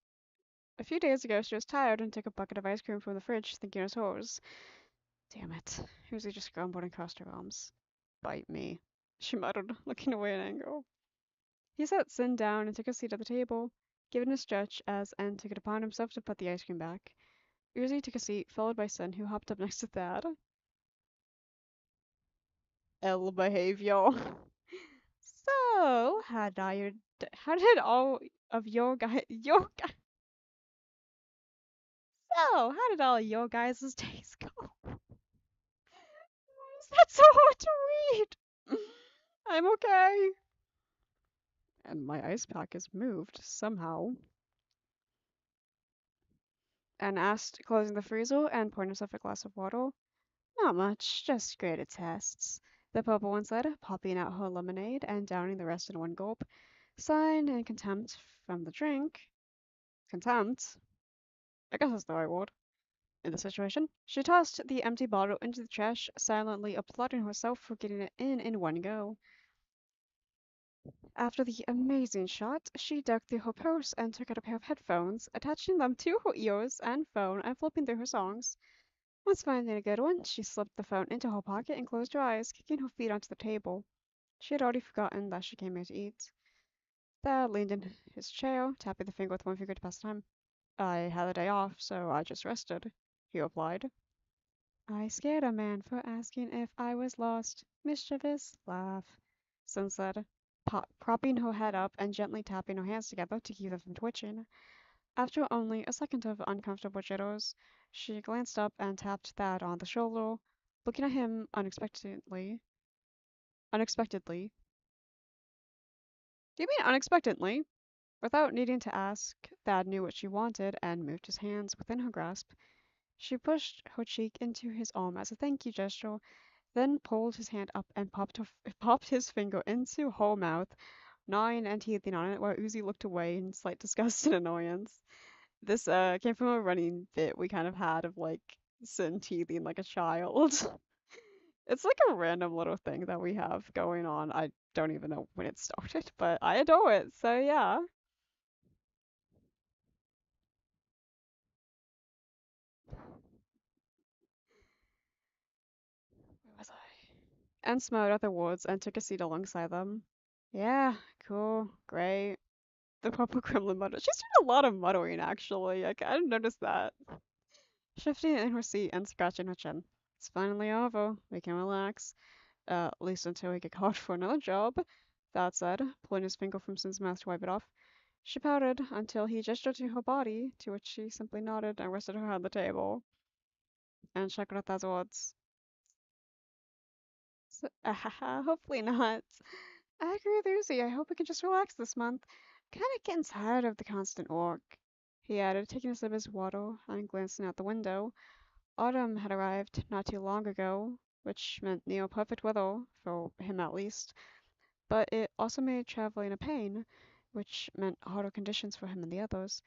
A few days ago, she was tired and took a bucket of ice cream from the fridge, thinking it was hers. Damn it. Uzi just grumbled and crossed her arms. Bite me, she muttered, looking away in anger. He sat Sin down and took a seat at the table, giving a stretch as N took it upon himself to put the ice cream back. Uzi took a seat, followed by Sin, who hopped up next to Thad. Ill behavior. So, how did all of how did all your guys' days go? Why is that so hard to read? I'm okay. And my ice pack is moved somehow. And asked, closing the freezer and pouring herself a glass of water. Not much, just graded tests. The purple one said, popping out her lemonade and downing the rest in one gulp. Sighing in contempt from the drink. Contempt? I guess that's the right word. In the situation, she tossed the empty bottle into the trash, silently applauding herself for getting it in one go. After the amazing shot, she dug through her purse and took out a pair of headphones, attaching them to her ears and phone and flipping through her songs. Once finding a good one, she slipped the phone into her pocket and closed her eyes, kicking her feet onto the table. She had already forgotten that she came here to eat. Thad leaned in his chair, tapping the finger with one finger to pass time. I had the day off, so I just rested, he replied. I scared a man for asking if I was lost. Mischievous laugh, Sun said, propping her head up and gently tapping her hands together to keep them from twitching. After only a second of uncomfortable jitters, she glanced up and tapped Thad on the shoulder, looking at him unexpectedly. Unexpectedly. Do you mean unexpectedly? Without needing to ask, Thad knew what she wanted and moved his hands within her grasp. She pushed her cheek into his arm as a thank you gesture, then pulled his hand up and popped his finger into her mouth, gnawing and teething on it while Uzi looked away in slight disgust and annoyance. This came from a running bit we kind of had of like Sin teething like a child. It's like a random little thing that we have going on. I don't even know when it started, but I adore it. So yeah. Where was I? And smiled at the words and took a seat alongside them. Yeah, cool, great. The purple gremlin muttered. She's doing a lot of muttering, actually. I didn't notice that. Shifting in her seat and scratching her chin. It's finally over. We can relax. At least until we get called for another job. That said, pulling his finger from Sin's mouth to wipe it off. She pouted until he gestured to her body, to which she simply nodded and rested her head on the table. And checked out those words. So, hopefully not. I agree with Lucy. I hope we can just relax this month. Kinda getting tired of the constant work, he added, taking a sip of his water and glancing out the window. Autumn had arrived not too long ago, which meant near perfect weather, for him at least, but it also made traveling a pain, which meant harder conditions for him and the others.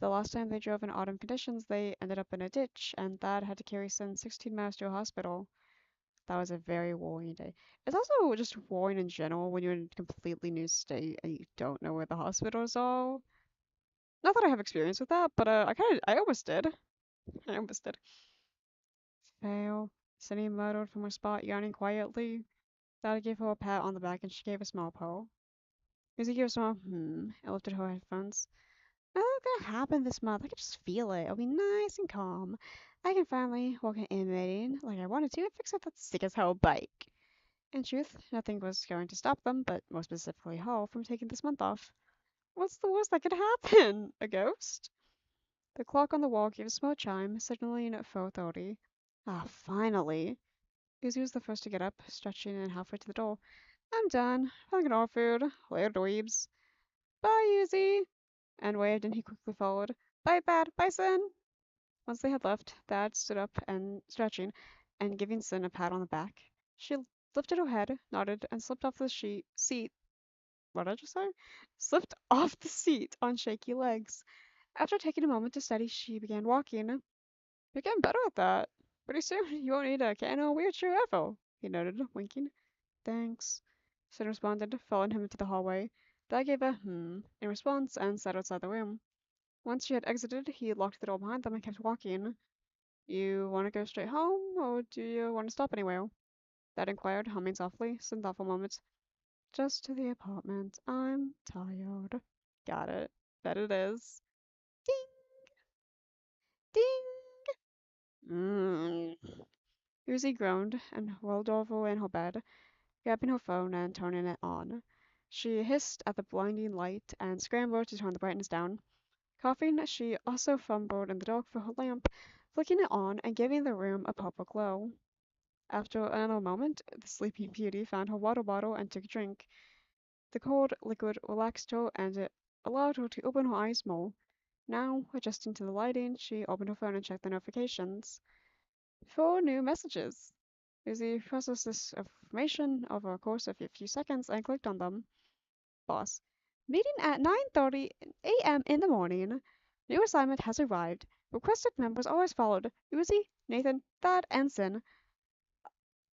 The last time they drove in autumn conditions, they ended up in a ditch, and Thad had to carry Sin 16 miles to a hospital. That was a very worrying day. It's also just worrying in general when you're in a completely new state and you don't know where the hospitals are. Not that I have experience with that, but I almost did. I almost did. fail, Cindy muttered from her spot, yawning quietly. Dad gave her a pat on the back and she gave a small paw. Susie gave a small and lifted her headphones. Nothing's gonna happen this month. I can just feel it. I'll be nice and calm. I can finally walk an animating like I wanted to and fix up that sick as hell bike. In truth, nothing was going to stop them, but more specifically Hall, from taking this month off. What's the worst that could happen? A ghost? The clock on the wall gave a small chime, signaling 4:30. Ah, finally. Uzi was the first to get up, stretching in halfway to the door. I'm done. Fucking all food. Later, dweebs. Bye, Uzi. And waved, and he quickly followed. Bye, Bad. Bye, Sin. Once they had left, Thad stood up and stretching, and giving Sin a pat on the back. She lifted her head, nodded, and slipped off the seat. What did I just say? Slipped off the seat on shaky legs. After taking a moment to steady, she began walking. You're getting better at that. Pretty soon, you won't need a cane or wheelchair ever, he noted, winking. Thanks, Sin responded, following him into the hallway. Thad gave a in response and sat outside the room. Once she had exited, he locked the door behind them and kept walking. You want to go straight home, or do you want to stop anywhere? Dad inquired, humming softly. Sin thought for a moment. Just to the apartment. I'm tired. Got it. Bet it is. Ding! Ding! Mmm. Uzi groaned and rolled over in her bed, grabbing her phone and turning it on. She hissed at the blinding light and scrambled to turn the brightness down. Coughing, she also fumbled in the dark for her lamp, flicking it on and giving the room a purple glow. After another moment, the sleeping beauty found her water bottle and took a drink. The cold liquid relaxed her and it allowed her to open her eyes more. Now, adjusting to the lighting, she opened her phone and checked the notifications. 4 new messages. Izzy processed this information over a course of a few seconds and clicked on them. Boss. Meeting at 9:30 a.m. in the morning. New assignment has arrived. Requested members are as followed. Uzi, Nathan, Thad, and Sin.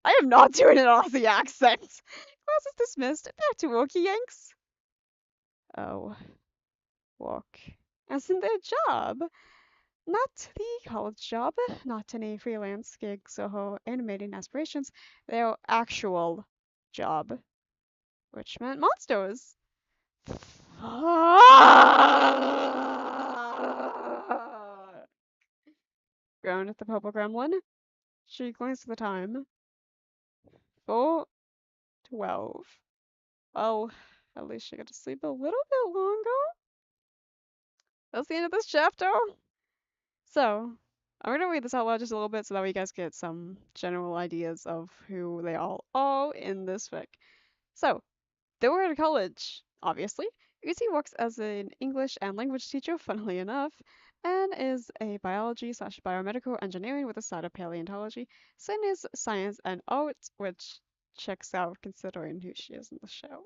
I am not doing an Aussie accent. Class is dismissed. Back to work, Yanks. Oh, work. As in their job. Not the college job, not any freelance gigs or her animating aspirations. Their actual job, which meant monsters. Groaned at the purple gremlin. She glanced at the time. 4:12. Well, at least she got to sleep a little bit longer. That's the end of this chapter. So, I'm gonna read this out loud just a little bit so that way you guys get some general ideas of who they all are in this fic. So, they were at college, obviously. Uzi works as an English and language teacher, funnily enough, and is a biology/biomedical engineering with a side of paleontology. Sin is science and art, which checks out considering who she is in the show.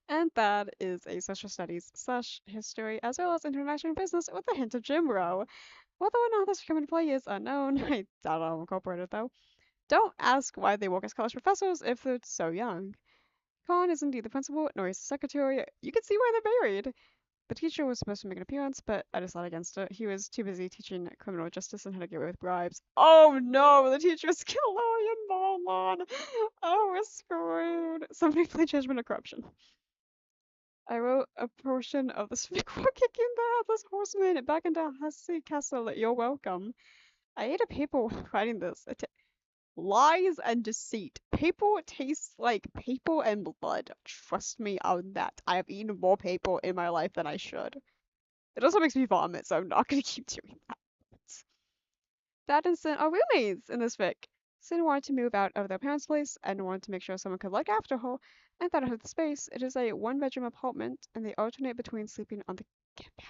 And Thad is a social studies/history as well as international business with a hint of Jim Rowe. Whether or not this will come into play is unknown. I doubt I'll incorporate it though. Don't ask why they work as college professors if they're so young. Khan is indeed the principal, nor is the secretary. You can see why they're married. The teacher was supposed to make an appearance, but I decided against it. He was too busy teaching criminal justice and how to get away with bribes. Oh no, the teacher is Kilorian Marlon. Oh, we're screwed. Somebody play Judgment of Corruption. I wrote a portion of this before kicking the Headless Horseman back into Hussey Castle. You're welcome. I ate a paper writing this. Lies and deceit. Paper tastes like paper and blood. Trust me on that. I have eaten more paper in my life than I should. It also makes me vomit, so I'm not gonna keep doing that. Thad and Sin are roommates in this fic. Sin wanted to move out of their parents' place and wanted to make sure someone could look after her, and Thad had the space. It is a one-bedroom apartment, and they alternate between sleeping on the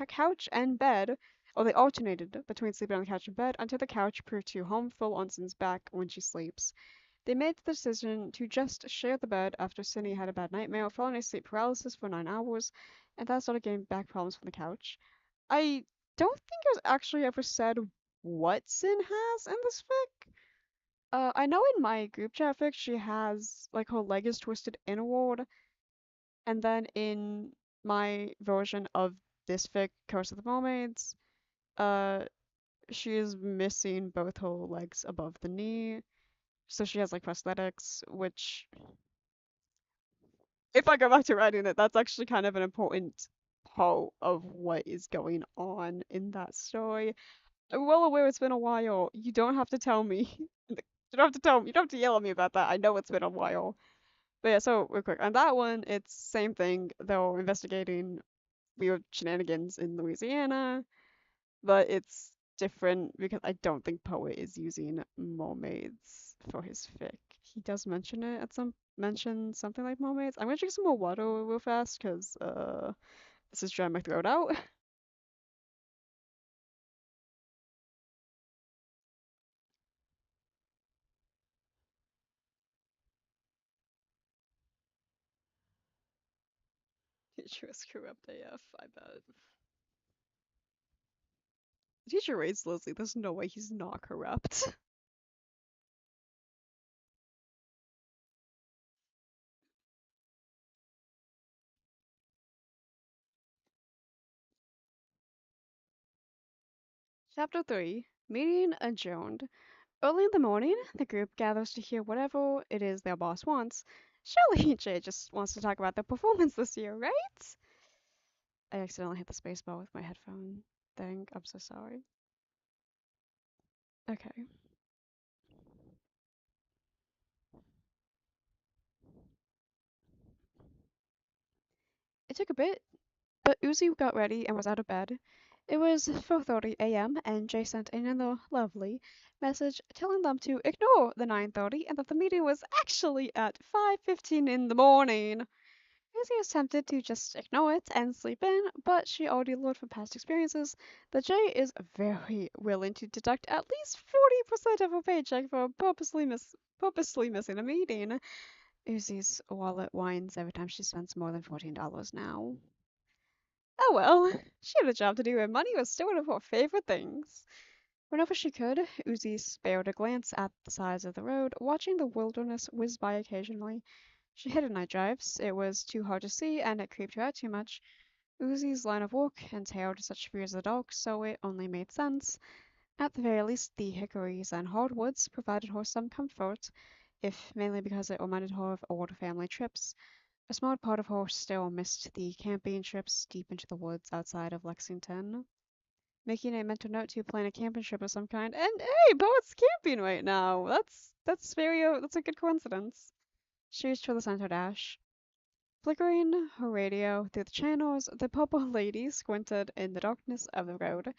couch and bed, or they alternated between sleeping on the couch and bed until the couch proved too harmful on Sin's back when she sleeps. They made the decision to just share the bed after Cindy had a bad nightmare, falling asleep paralysis for 9 hours, and that started getting back problems from the couch. I don't think it was actually ever said what Sin has in this fic. I know in my group chat fic she has like her leg is twisted inward, and then in my version of this fic, Curse of the Mermaids, uh, She is missing both her legs above the knee, so she has like prosthetics, which, if I go back to writing it, that's actually kind of an important part of what is going on in that story. I'm well aware it's been a while. You don't have to tell me. You don't have to tell me. You don't have to yell at me about that. I know it's been a while. But yeah, so real quick, on that one, it's same thing. They're investigating weird shenanigans in Louisiana, but it's different because I don't think Poet is using mermaids for his fic. He does mention it at some mention something like mermaids. I'm gonna drink some more water real fast because this is drying my throat out. Teacher is corrupt AF, I bet. Teacher raised Leslie, there's no way he's not corrupt. Chapter 3, Meeting adjourned. Early in the morning, the group gathers to hear whatever it is their boss wants. Surely Jay just wants to talk about their performance this year, right? I accidentally hit the spacebar with my headphone thing. I'm so sorry. Okay. It took a bit, but Uzi got ready and was out of bed. It was 4:30 a.m. and Jay sent another lovely message telling them to ignore the 9:30 and that the meeting was actually at 5:15 in the morning. Lucy was tempted to just ignore it and sleep in, but she already learned from past experiences that Jay is very willing to deduct at least 40% of her paycheck for purposely missing a meeting. Uzi's wallet whines every time she spends more than $14 now. Oh well, she had a job to do and money was still one of her favorite things. Whenever she could, Uzi spared a glance at the sides of the road, watching the wilderness whiz by occasionally. She hated night drives. It was too hard to see, and it creeped her out too much. Uzi's line of work entailed such fear as the dog, so it only made sense. At the very least, the hickories and hardwoods provided her some comfort, if mainly because it reminded her of old family trips. A small part of her still missed the camping trips deep into the woods outside of Lexington. Making a mental note to plan a camping trip of some kind, and hey, Poet's camping right now. That's a good coincidence. She reached for the center dash. Flickering her radio through the channels, the purple lady squinted in the darkness of the road,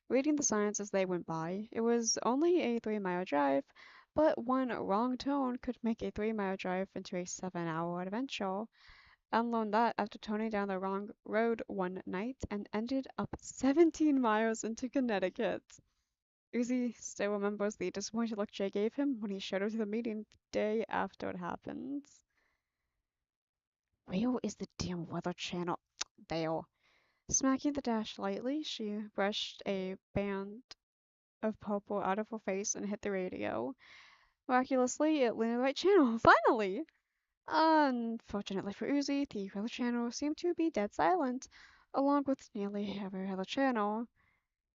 reading the signs as they went by. It was only a 3-mile drive, but one wrong turn could make a 3-mile drive into a 7-hour adventure. And learned that after turning down the wrong road one night and ended up 17 miles into Connecticut. Uzi still remembers the disappointed look Jay gave him when he showed up to the meeting the day after it happened. Where is the damn weather channel? There. Smacking the dash lightly, she brushed a band of purple out of her face and hit the radio. Miraculously, it landed the right channel. Finally! Unfortunately for Uzi, the weather channel seemed to be dead silent, along with nearly every other channel.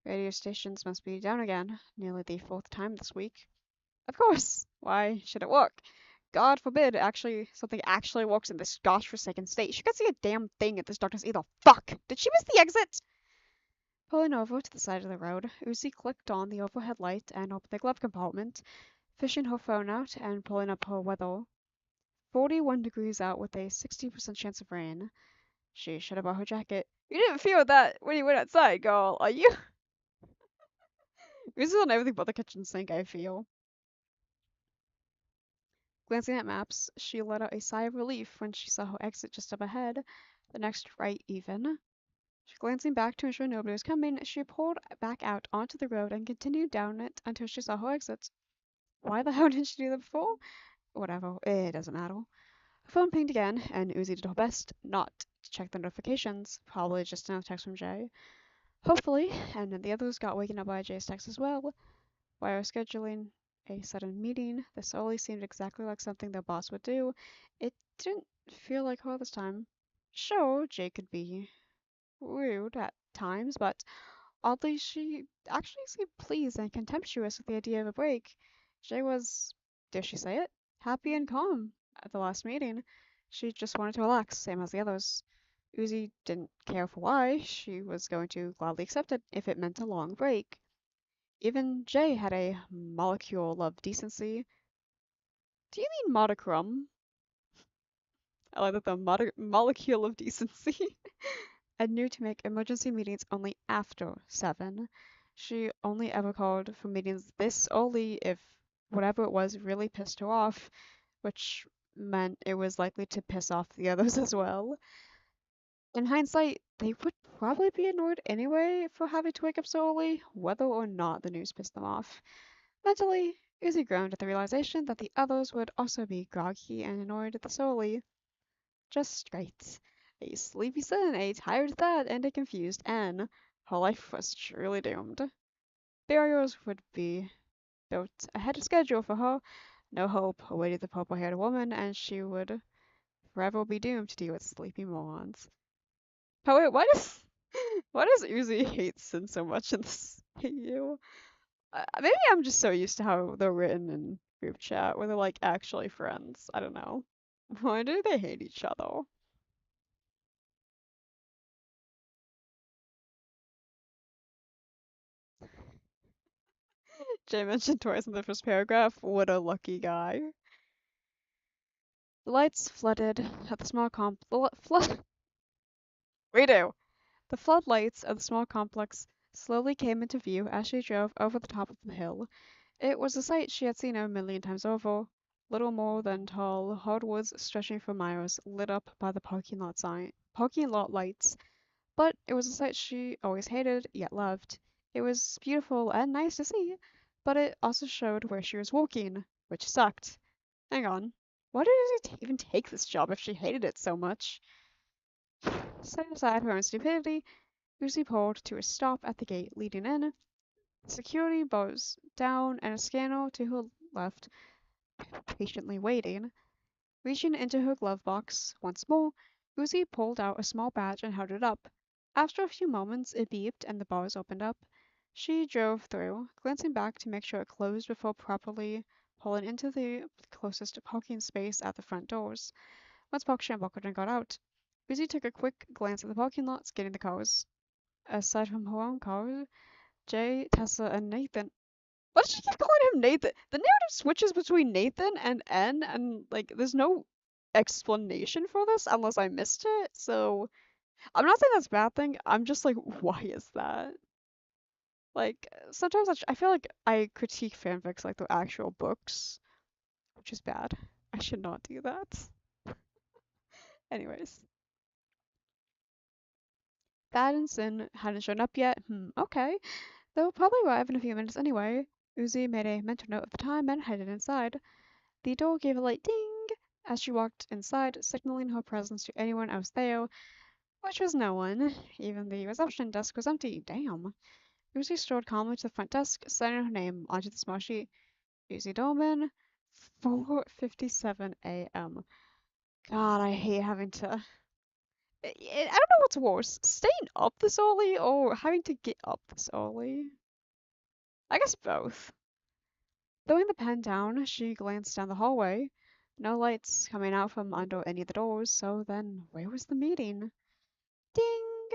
Radio stations must be down again, nearly the fourth time this week. Of course! Why should it work? God forbid something actually works in this godforsaken state. She could see a damn thing at this darkness either. Fuck! Did she miss the exit? Pulling over to the side of the road, Uzi clicked on the overhead light and opened the glove compartment, fishing her phone out and pulling up her weather. 41 degrees out with a 60% chance of rain. She should have brought her jacket. You didn't feel that when you went outside, girl, are you? Uzi's on everything but the kitchen sink, I feel. Glancing at maps, she let out a sigh of relief when she saw her exit just up ahead, the next right even. Glancing back to ensure nobody was coming, she pulled back out onto the road and continued down it until she saw her exit. Why the hell didn't she do that before? Whatever, it doesn't matter. Her phone pinged again, and Uzi did her best not to check the notifications, probably just another text from Jay. Hopefully, and then the others got waken up by Jay's text as well. While scheduling a sudden meeting, this only seemed exactly like something their boss would do. It didn't feel like her this time. Sure, Jay could be rude at times, but Oddly, she actually seemed pleased and contemptuous with the idea of a break. Jay was, dare she say it, happy and calm at the last meeting. She just wanted to relax, same as the others. Uzi didn't care for why, she was going to gladly accept it if it meant a long break. Even Jay had a molecule of decency. Do you mean modicrum? I like that the molecule of decency. And knew to make emergency meetings only after 7. She only ever called for meetings this early if whatever it was really pissed her off, which meant it was likely to piss off the others as well. In hindsight, they would probably be annoyed anyway for having to wake up so early, whether or not the news pissed them off. Mentally, Izzy groaned at the realization that the others would also be groggy and annoyed at this early. Just great. A sleepy son, a tired dad, and a confused Anne. Her life was truly doomed. Barriers would be built ahead of schedule for her. No hope awaited the purple-haired woman, and she would forever be doomed to deal with sleepy morons. Oh wait, why does Uzi hate Sin so much in this AU? Maybe I'm just so used to how they're written in group chat, where they're like actually friends. I don't know. Why do they hate each other? Jay mentioned twice in the first paragraph. What a lucky guy. The lights flooded at the small redo. The floodlights of the small complex slowly came into view as she drove over the top of the hill. It was a sight she had seen a million times over. Little more than tall hardwoods stretching for miles, lit up by the parking lot lights. But it was a sight she always hated, yet loved. It was beautiful and nice to see, but it also showed where she was walking, which sucked. Hang on. Why did she even take this job if she hated it so much? Setting aside her own stupidity, Lucy pulled to a stop at the gate leading in. Security buzzed down and a scanner to her left, patiently waiting. Reaching into her glove box once more, Uzi pulled out a small badge and held it up. After a few moments, it beeped and the bars opened up. She drove through, glancing back to make sure it closed before properly pulling into the closest parking space at the front doors. Once parked, and buckled and got out. Uzi took a quick glance at the parking lot, scanning the cars. Aside from her own car, Jay, Tessa, and Nathan. Why does she keep calling him Nathan? The narrative switches between Nathan and N, and like, there's no explanation for this unless I missed it. So I'm not saying that's a bad thing. I'm just like, why is that? Like, sometimes I feel like I critique fanfics like the actual books, which is bad. I should not do that. Anyways, Thad and Sin hadn't shown up yet. Okay. They'll probably arrive in a few minutes anyway. Uzi made a mental note of the time and headed inside. The door gave a light ding as she walked inside, signaling her presence to anyone else there, which was no one. Even the reception desk was empty. Damn. Uzi strode calmly to the front desk, signing her name onto the small sheet. Uzi Dolman, 4:57 a.m. God, I hate having to. I don't know what's worse, staying up this early or having to get up this early. I guess both. Throwing the pen down, she glanced down the hallway. No lights coming out from under any of the doors, so then where was the meeting? Ding!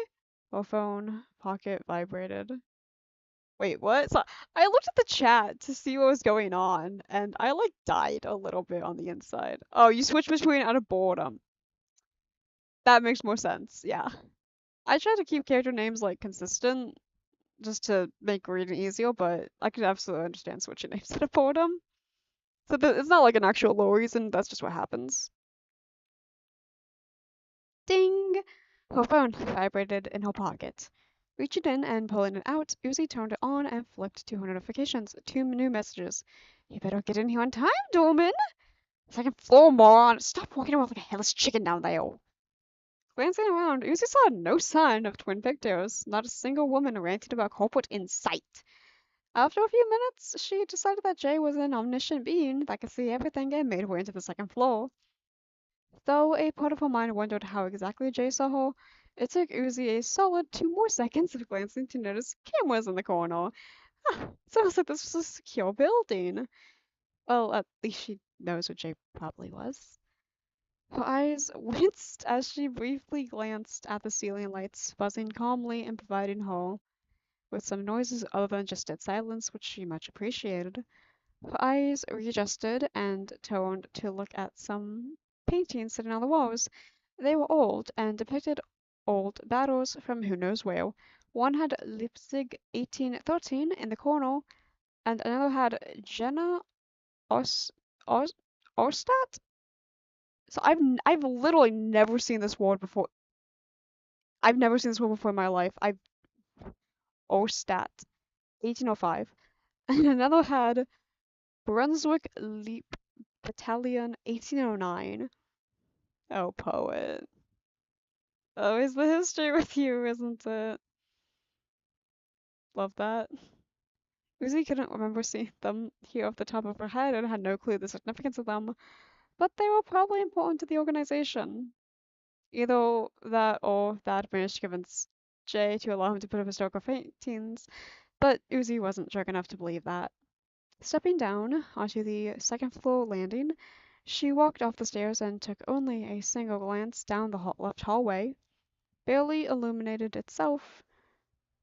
Her phone pocket vibrated. Wait, what? So I looked at the chat to see what was going on, and I like died a little bit on the inside. Oh, you switch between out of boredom. That makes more sense, yeah. I try to keep character names like consistent just to make reading easier, but I could absolutely understand switching names out of boredom. So it's not like an actual low reason, that's just what happens. Ding! Her phone vibrated in her pocket. Reaching in and pulling it out, Uzi turned it on and flicked to her notifications. Two new messages. You better get in here on time, Dolman! Second floor, moron! Stop walking around like a headless chicken down there! Glancing around, Uzi saw no sign of twin pigtails. Not a single woman ranting about corporate in sight. After a few minutes, she decided that Jay was an omniscient being that could see everything and made her way into the second floor. Though a part of her mind wondered how exactly Jay saw her, It took Uzi a solid 2 more seconds of glancing to notice Kim was in the corner. It's almost like this was a secure building. Well, at least she knows what Jay probably was. Her eyes winced as she briefly glanced at the ceiling lights, buzzing calmly and providing her with some noises other than just dead silence, which she much appreciated. Her eyes readjusted and turned to look at some paintings sitting on the walls. They were old and depicted old battles from who knows where. One had Leipzig 1813 in the corner, and another had Jena Os Os Ostad. So I've literally never seen this word before. I've never seen this word before in my life. I've Ostad 1805, and another had Brunswick Leap Battalion 1809. Oh, poet. Always the history with you, isn't it? Love that. Uzi couldn't remember seeing them here off the top of her head and had no clue the significance of them, but they were probably important to the organization. Either that or that managed to convince Jay to allow him to put up historical paintings, but Uzi wasn't drunk enough to believe that. Stepping down onto the second floor landing, she walked off the stairs and took only a single glance down the left hallway. Barely illuminated itself.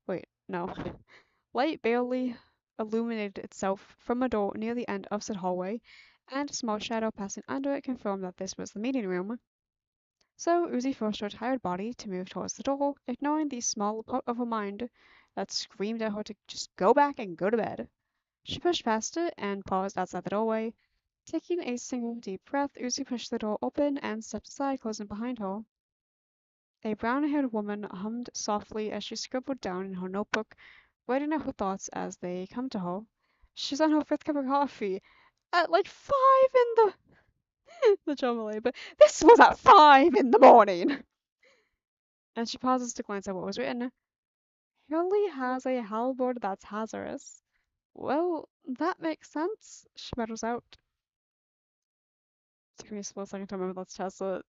Wait, no. Light barely illuminated itself from a door near the end of said hallway, and a small shadow passing under it confirmed that this was the meeting room. So Uzi forced her tired body to move towards the door, ignoring the small part of her mind that screamed at her to just go back and go to bed. She pushed past it and paused outside the doorway. Taking a single deep breath, Uzi pushed the door open and stepped aside, closing behind her. A brown-haired woman hummed softly as she scribbled down in her notebook, writing out her thoughts as they come to her. She's on her fifth cup of coffee at like 5 in the Chomele, but this was at 5 in the morning. And she pauses to glance at what was written. Hurley has a halberd that's hazardous. Well, that makes sense, she mutters out. Took me a split second to remember that's Tessa.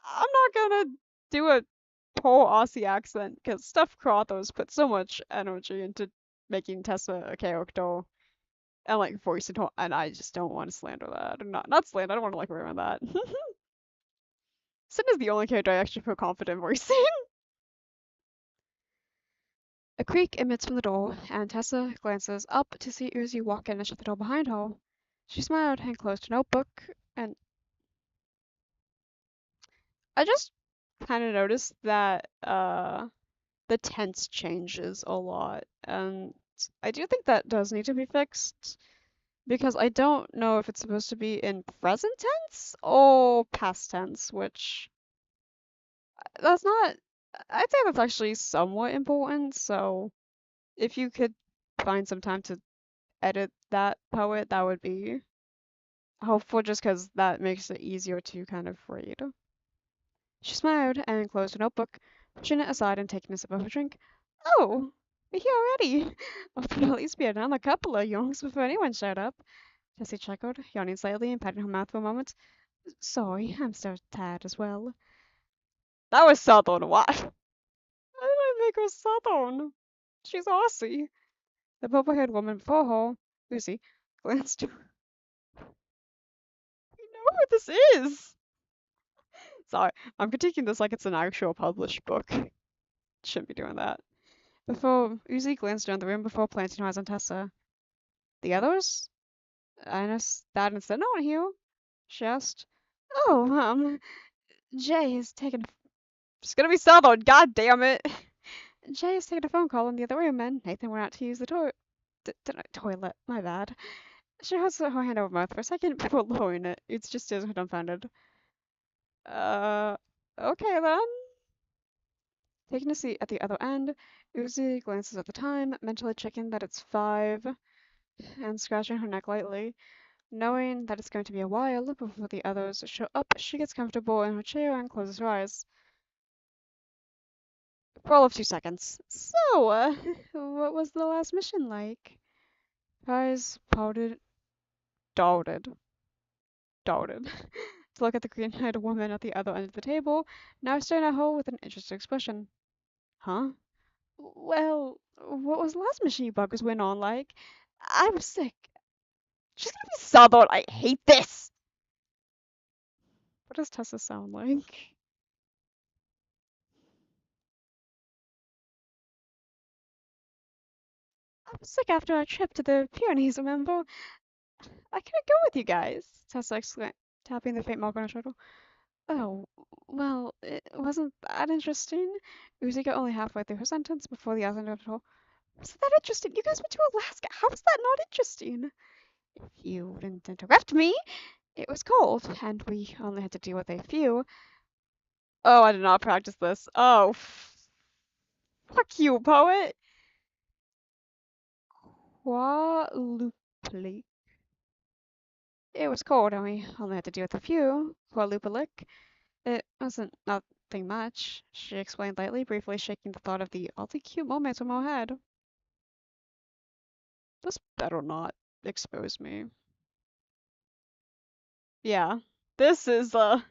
I'm not gonna do a poor Aussie accent because Steph Carthos put so much energy into making Tessa a character and like voicing her, and I just don't want to slander that. Not slander. I don't want to like ruin that. Sin is the only character I actually feel confident voicing. A creak emits from the door, and Tessa glances up to see Uzi walk in and shut the door behind her. She smiled and closed her notebook, and I just kind of noticed that the tense changes a lot, and I do think that does need to be fixed because I don't know if it's supposed to be in present tense or past tense, which that's not. I'd say that's actually somewhat important. So if you could find some time to edit that poet, that would be helpful just because that makes it easier to kind of read. She smiled and closed her notebook, pushing it aside and taking a sip of her drink. Oh, we're here already. Well, there'll at least be another couple of yonks before anyone showed up. Jessie chuckled, yawning slightly and patting her mouth for a moment. Sorry, I'm so tired as well. That was Southern. What? Why did I make her Southern? She's Aussie. The purple-haired woman before her, Lucy, glanced. We know who this is. Sorry, I'm critiquing this like it's an actual published book. Shouldn't be doing that. Before Uzi glanced around the room before planting her eyes on Tessa. The others? Ines, Dad, and Sid aren't here. She asked. Oh, Jay is taking. She's gonna be Southern. God damn it. Jay is taking a phone call in the other room, and Nathan went out to use the toilet. My bad. She holds her hand over her mouth for a second before lowering it. It's just stares at her dumbfounded. Uh, okay then. Taking a seat at the other end, Uzi glances at the time, mentally checking that it's 5, and scratching her neck lightly. Knowing that it's going to be a while before the others show up, she gets comfortable in her chair and closes her eyes. For all of 2 seconds. So, what was the last mission like? Her eyes pouted, darted. to look at the green-eyed woman at the other end of the table, now staring at her with an interested expression. Huh? Well, what was the last machine you buggers went on like? I was sick. She's gonna be southern. I hate this. What does Tessa sound like? I was sick after our trip to the Pyrenees, remember? I couldn't go with you guys, Tessa exclaimed, tapping the faint mark on her shoulder. Oh, well, it wasn't that interesting. Uzi got only halfway through her sentence before the other ended her. Wasn't that interesting? You guys went to Alaska. How was that not interesting? If you wouldn't interrupt me, it was cold, and we only had to deal with a few. Oh, I did not practice this. Oh, fuck you, poet. Qualupli. It was cold, and we only had to deal with a few. Qualupalik. It wasn't nothing much, she explained lightly, briefly shaking the thought of the oddly cute moments from her head. This better not expose me. Yeah. This is, I'm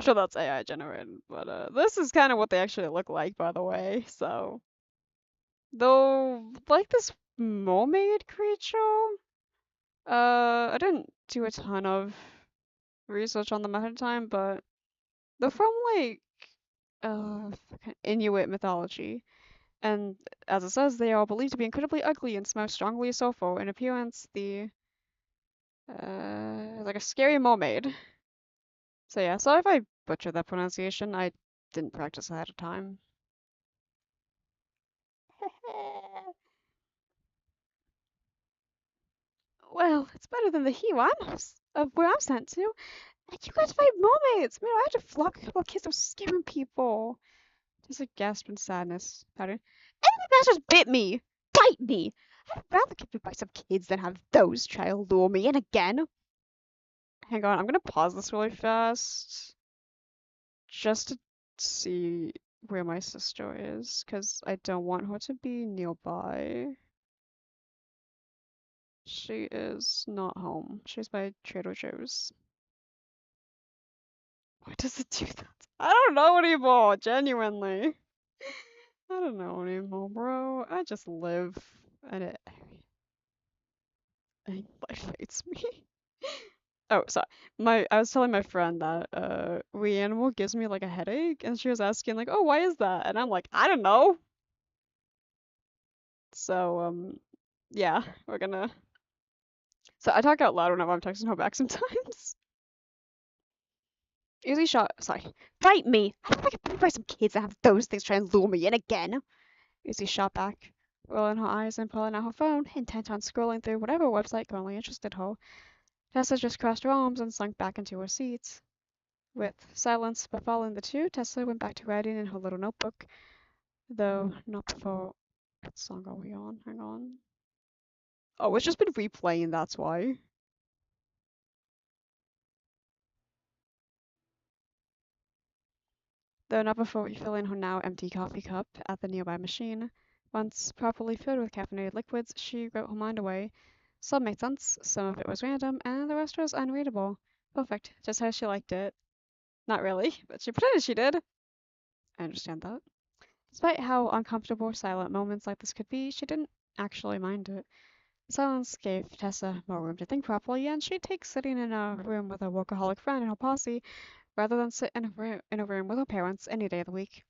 sure that's AI generated, but, this is kind of what they actually look like, by the way, so. Though, like this mermaid creature, I didn't do a ton of research on them ahead of time, but they're from, like, Inuit mythology. And as it says, they are believed to be incredibly ugly and smell strongly of sulfur. In appearance, the like a scary mermaid. So yeah, sorry if I butchered that pronunciation. I didn't practice ahead of time. Well, it's better than the Hiwans of where I'm sent to. And you guys fight mermaids! Man, I had to flog a couple of kids that were scaring people. Just a gasp in sadness. Pattern. And the masters bit me! Bite me! I'd rather get bit by some kids than have those try to lure me in again. Hang on, I'm gonna pause this really fast. Just to see where my sister is, because I don't want her to be nearby. She is not home. She's by Trader Joe's. Why does it do that? I don't know anymore, genuinely. I don't know anymore, bro. I just live and life hates me. Oh, sorry. I was telling my friend that Reanimal gives me like a headache, and she was asking like, "Oh, why is that?" And I'm like, "I don't know." So yeah, we're gonna. So I talk out loud whenever I'm texting her back sometimes. Usually shot. Sorry. Bite me! I don't like it bit by some kids that have those things trying to lure me in again. Usually shot back, rolling her eyes and pulling out her phone, intent on scrolling through whatever website currently interested her. Tessa just crossed her arms and sunk back into her seat. With silence befalling the two, Tessa went back to writing in her little notebook, though not before. What song are we on? Hang on. Oh, it's just been replaying, that's why. Though not before refilling her now empty coffee cup at the nearby machine. Once properly filled with caffeinated liquids, she wrote her mind away. Some made sense, some of it was random, and the rest was unreadable. Perfect, just how she liked it. Not really, but she pretended she did. I understand that. Despite how uncomfortable silent moments like this could be, she didn't actually mind it. The silence gave Tessa more room to think properly, and she'd take sitting in a room with a workaholic friend and her posse rather than sit in a room with her parents any day of the week.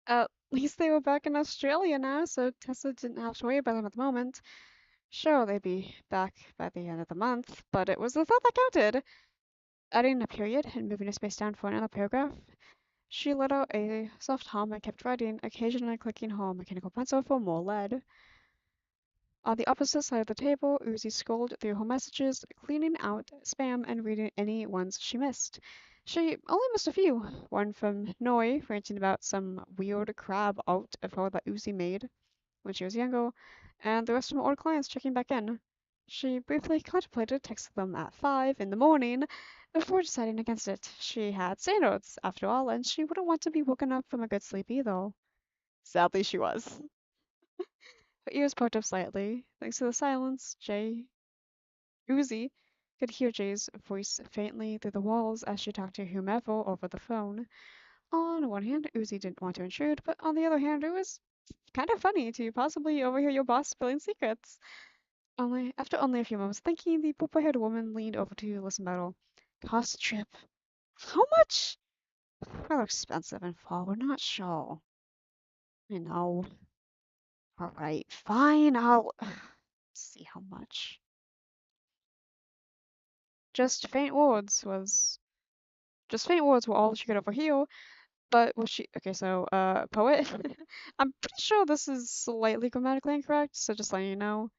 At least they were back in Australia now, so Tessa didn't have to worry about them at the moment. Sure, they'd be back by the end of the month, but it was the thought that counted. Adding a period and moving a space down for another paragraph, she let out a soft hum and kept writing, occasionally clicking her mechanical pencil for more lead. On the opposite side of the table, Uzi scrolled through her messages, cleaning out spam and reading any ones she missed. She only missed a few. One from Noi, ranting about some weird crab art of her that Uzi made when she was younger, and the rest from old clients checking back in. She briefly contemplated texting them at 5 in the morning before deciding against it. She had standards, after all, and she wouldn't want to be woken up from a good sleep either. Sadly, she was. Her ears perked up slightly. Thanks to the silence, Uzi Could hear Jay's voice faintly through the walls as she talked to whomever over the phone. On one hand, Uzi didn't want to intrude, but on the other hand, it was kind of funny to possibly overhear your boss spilling secrets. After only a few moments thinking, the purple-haired woman leaned over to listen better. Cost trip. How much? Rather expensive and far, we're not sure. I know. Alright, fine, I'll see how much. Just faint words was just faint words were all she could overhear, but was she okay, so poet? I'm pretty sure this is slightly grammatically incorrect, so just letting you know.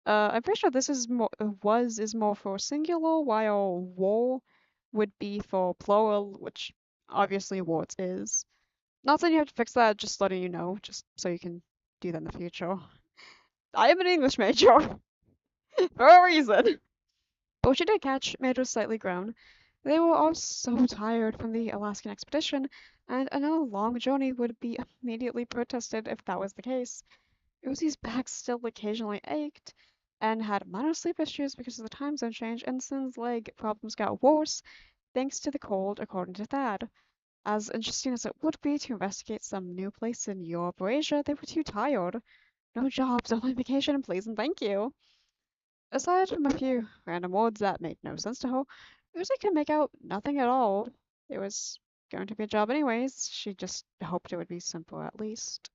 I'm pretty sure this is more was is more for singular, while war would be for plural, which obviously words is. Not saying you have to fix that, just letting you know, just so you can do that in the future. I am an English major for a reason. But what she did catch made her slightly groan. They were all so tired from the Alaskan expedition, and another long journey would be immediately protested if that was the case. Uzi's back still occasionally ached, and had minor sleep issues because of the time zone change, and Sin's leg problems got worse thanks to the cold, according to Thad. As interesting as it would be to investigate some new place in Europe or Asia, they were too tired. No jobs, only vacation, please and thank you. Aside from a few random words that made no sense to her, Uzi could make out nothing at all. It was going to be a job anyways. She just hoped it would be simple at least.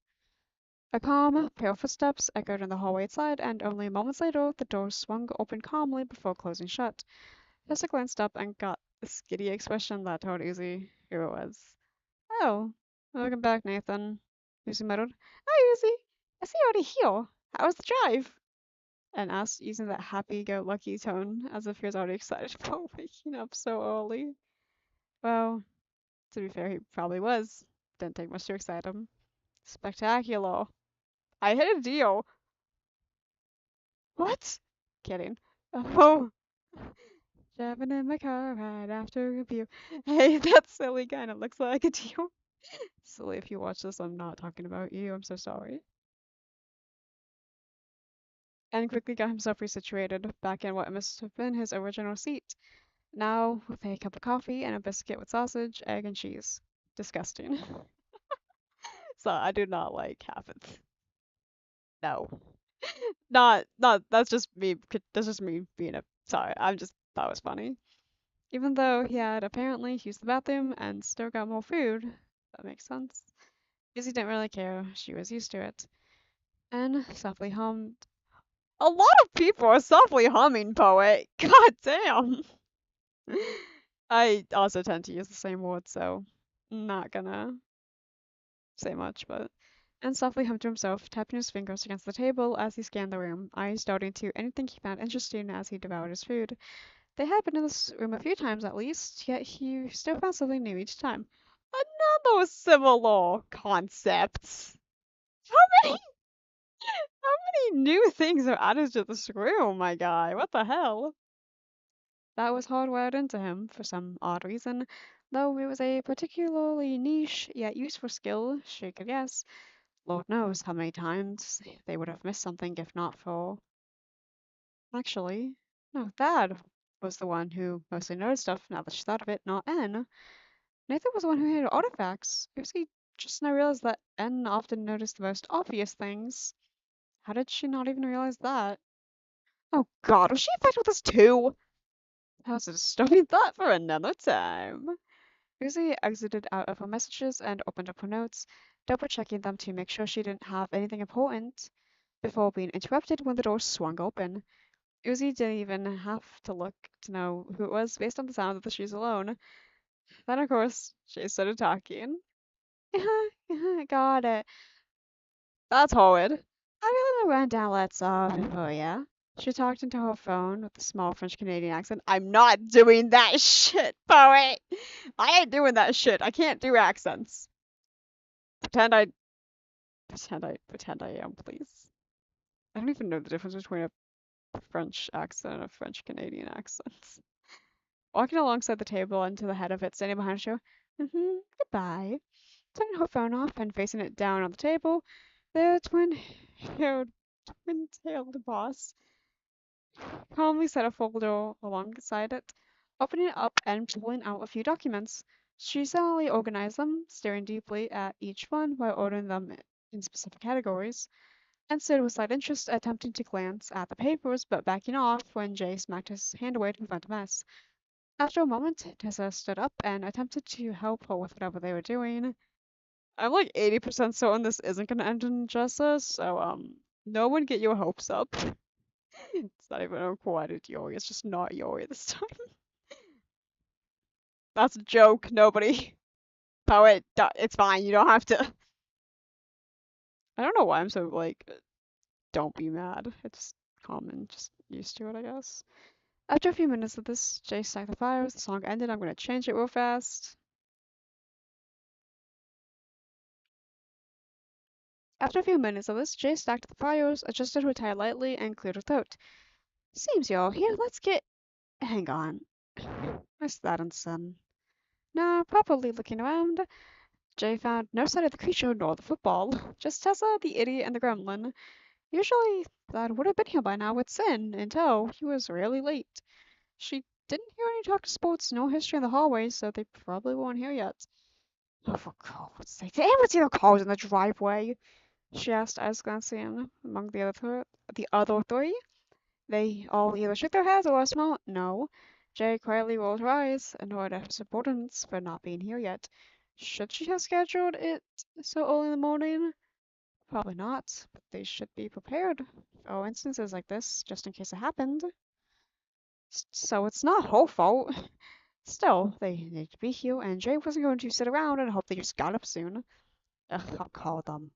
A calm pair of footsteps echoed in the hallway outside, and only moments later the door swung open calmly before closing shut. Tessa glanced up and got the skitty expression that told Uzi who it was. Oh, welcome back, Nathan, Uzi muttered. Hi, Uzi. I see you're already here. How was the drive? And asked using that happy-go-lucky tone as if he was already excited about waking up so early. Well, to be fair, he probably was. Didn't take much to excite him. Spectacular. I hit a deal. What? Kidding. Oh, driving in my car right after a review. Hey, that silly kind of looks like a deal. Silly, if you watch this, I'm not talking about you. I'm so sorry. And quickly got himself resituated back in what must have been his original seat. Now with a cup of coffee and a biscuit with sausage, egg, and cheese. Disgusting. So I do not like half it. No. Not that's just me being a sorry, I just thought it was funny. Even though he had apparently used the bathroom and still got more food. That makes sense. Izzy didn't really care, she was used to it. And softly hummed. A lot of people are softly humming, poet. God damn. I also tend to use the same word, so not gonna say much, but and softly hummed to himself, tapping his fingers against the table as he scanned the room, eyes darting to anything he found interesting as he devoured his food. They had been in this room a few times at least, yet he still found something new each time. Another similar concept. How many how many new things are added to this room, my guy? What the hell? That was hardwired into him for some odd reason, though it was a particularly niche yet useful skill, she could guess. Lord knows how many times they would have missed something if not for. Actually, no, Thad was the one who mostly noticed stuff now that she thought of it, not N. Nathan was the one who hated artifacts. Lucy just now realized that N often noticed the most obvious things. How did she not even realize that? Oh god, was she infected with this too? How's a disturbing thought for another time? Lucy exited out of her messages and opened up her notes, double checking them to make sure she didn't have anything important before being interrupted when the door swung open. Uzi didn't even have to look to know who it was based on the sound of the shoes alone. Then, of course, she started talking. Got it. That's horrid. Have you let me run down Let's before ya? She talked into her phone with a small French Canadian accent. I'm not doing that shit, poet. I ain't doing that shit. I can't do accents. Pretend I pretend I am, please. I don't even know the difference between a French accent and a French Canadian accent. Walking alongside the table and to the head of it, standing behind her, goodbye. Turning her phone off and facing it down on the table, the twin-tailed boss calmly set a folder alongside it, opening it up and pulling out a few documents. She silently organized them, staring deeply at each one while ordering them in specific categories, and stood with slight interest, attempting to glance at the papers, but backing off when Jay smacked his hand away to prevent a mess. After a moment, Tessa stood up and attempted to help her with whatever they were doing. I'm like 80% certain this isn't gonna end in justice, so no one get your hopes up. It's not even a quieted Yori, it's just not Yori this time. That's a joke, nobody. Poet, it's fine, you don't have to. I don't know why I'm so like, don't be mad. It's common, just used to it, I guess. After a few minutes of this, Jay stacked the fires, the song ended, I'm gonna change it real fast. After a few minutes of this, Jay stacked the fires, adjusted her tie lightly, and cleared her throat. Seems you're all here, let's get. Hang on. Where's that and son? Now, properly looking around, Jay found no sign of the creature nor the football, just Tessa, the idiot, and the gremlin. Usually, that would have been here by now with Sin, until he was really late. She didn't hear any talk of sports nor history in the hallway, so they probably weren't here yet. Oh, for God's sake, did anyone see the cars in the driveway? She asked, eyes glancing among the other three. They all either shook their heads or lost no. Jay quietly rolled her eyes, annoyed at her subordinates for not being here yet. Should she have scheduled it so early in the morning? Probably not, but they should be prepared for instances like this, just in case it happened. So it's not her fault. Still, they need to be here, and Jay wasn't going to sit around and hope they just got up soon. Ugh, I'll call them,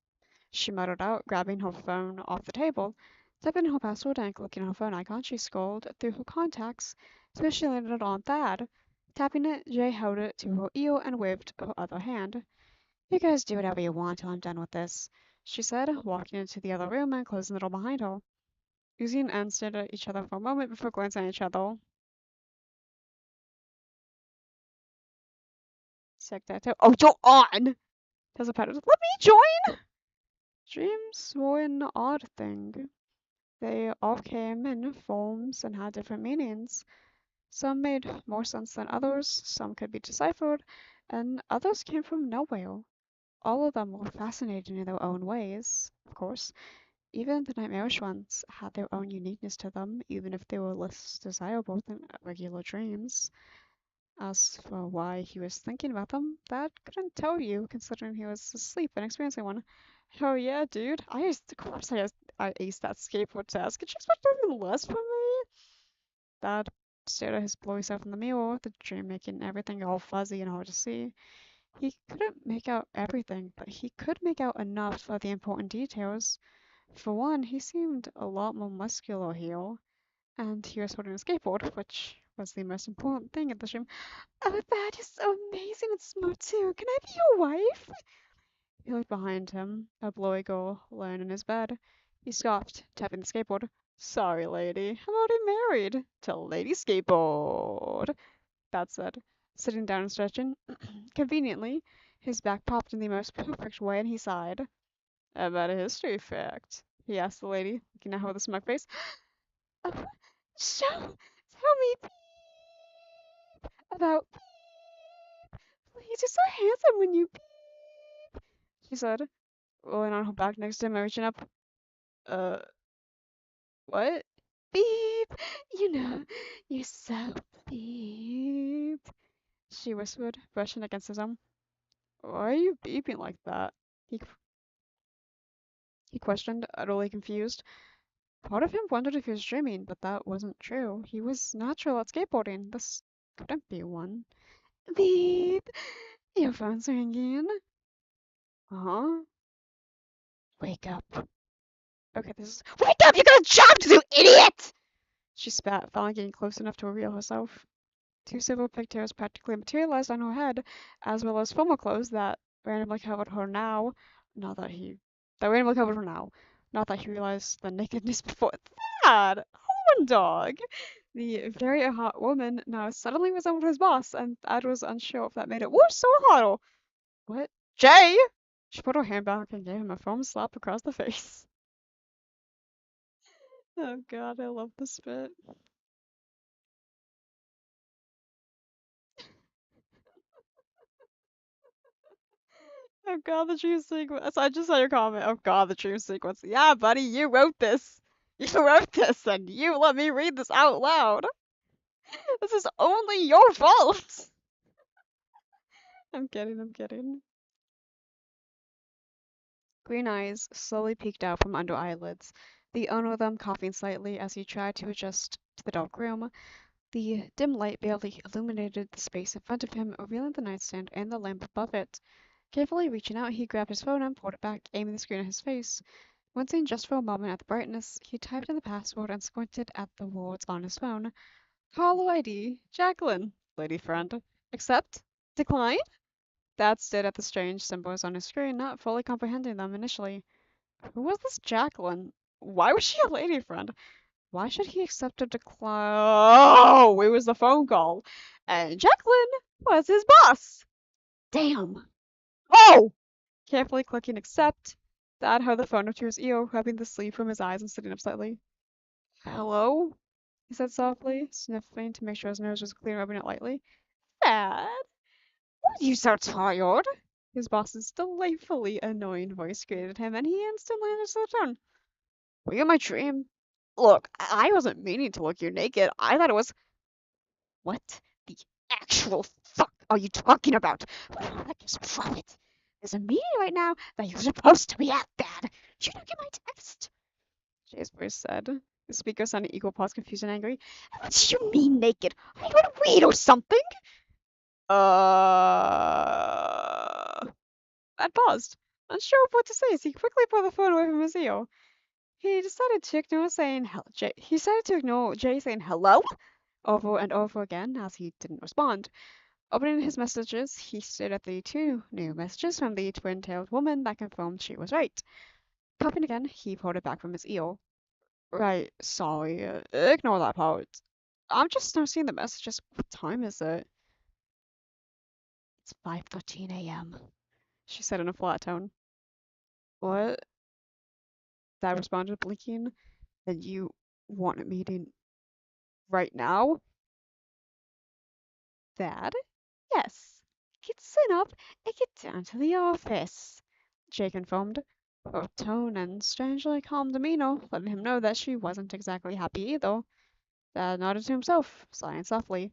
she muttered out, grabbing her phone off the table. Typing in her password and clicking on her phone icon, she scrolled through her contacts till she landed on Thad. Tapping it, Jay held it to her ear and waved her other hand. You guys do whatever you want till I'm done with this, she said, walking into the other room and closing the door behind her. Uzi and Anne stared at each other for a moment before glancing at each other. Oh, you're on! Tessa patted. Let me join! Dreams were an odd thing. They all came in forms and had different meanings. Some made more sense than others, some could be deciphered, and others came from nowhere. All of them were fascinating in their own ways, of course. Even the nightmarish ones had their own uniqueness to them, even if they were less desirable than regular dreams. As for why he was thinking about them, that couldn't tell you, considering he was asleep and experiencing one. Oh yeah, dude. Of course I aced that skateboard test. Could you expect anything less from me? Dad stared at his blowy self in the mirror, the dream making everything all fuzzy and hard to see. He couldn't make out everything, but he could make out enough of the important details. For one, he seemed a lot more muscular here, and he was holding a skateboard, which was the most important thing at the dream. Oh, that is so amazing and smart too. Can I be your wife? He looked behind him, a blowy girl lying in his bed. He scoffed, tapping the skateboard. Sorry, lady. I'm already married to Lady Skateboard. That said, sitting down and stretching. Conveniently, his back popped in the most perfect way, and he sighed. About a history fact, he asked the lady, looking at her with a smug face. Oh, tell me about please. You're so handsome when you she said, rolling on her back next to him and reaching up. Uh, what? Beep! You know, you're so beep, she whispered, brushing against his arm. Why are you beeping like that? He, he questioned, utterly confused. Part of him wondered if he was dreaming, but that wasn't true. He was natural at skateboarding. This couldn't be one. Beep! Your phone's ringing. Uh-huh. Wake up. Okay, this is. Wake up! You got a job to do, idiot! She spat, finally getting close enough to reveal herself. Two silver pigtails practically materialized on her head, as well as formal clothes that randomly covered her now. Not that he. That randomly covered her now. Not that he realized the nakedness before. Thad! Horn dog! The very hot woman now suddenly resembled his boss, and Thad was unsure if that made it worse or hotter. What? Jay! She put her hand back and gave him a firm slap across the face. Oh god, I love this bit. Oh god, the dream sequence. I just saw your comment. Oh god, the dream sequence. Yeah, buddy, you wrote this. You wrote this, and you let me read this out loud. This is only your fault. I'm kidding, I'm kidding. Green eyes slowly peeked out from under eyelids, the owner of them coughing slightly as he tried to adjust to the dark room. The dim light barely illuminated the space in front of him, revealing the nightstand and the lamp above it. Carefully reaching out, he grabbed his phone and pulled it back, aiming the screen at his face. Wincing just for a moment at the brightness, he typed in the password and squinted at the words on his phone. Caller ID, Jacqueline, lady friend. Accept? Decline? Dad stared at the strange symbols on his screen, not fully comprehending them initially. Who was this Jacqueline? Why was she a lady friend? Why should he accept a decline? Oh, it was the phone call. And Jacqueline was his boss. Damn. Oh! Carefully clicking accept, Dad held the phone up to his ear, rubbing the sleep from his eyes and sitting up slightly. Hello? He said softly, sniffing to make sure his nose was clear, rubbing it lightly. Dad? Why are you so tired? His boss's delightfully annoying voice greeted him, and he instantly understood the tone. Were you in my dream? Look, I wasn't meaning to look you naked. I thought it was. What the actual fuck are you talking about? Just drop it. There's a meeting right now that you're supposed to be at, Dad. Did you not get my text? Jay's voice said. The speaker sounded equal parts confused and angry. What do you mean naked? Are you a weed or something? I paused, unsure of what to say as he quickly pulled the phone away from his ear. He decided to ignore saying Jay saying hello over and over again as he didn't respond. Opening his messages, he stared at the two new messages from the twin-tailed woman that confirmed she was right. Copying again, he pulled it back from his ear. Right, sorry, ignore that part. I'm just now seeing the messages. What time is it? It's 5:13 a.m., she said in a flat tone. What? Dad responded, blinking. Then you want a meeting right now? Dad? Yes. Get set up and get down to the office, Jay confirmed. Her tone and strangely calm demeanor letting him know that she wasn't exactly happy either. Dad nodded to himself, sighing softly.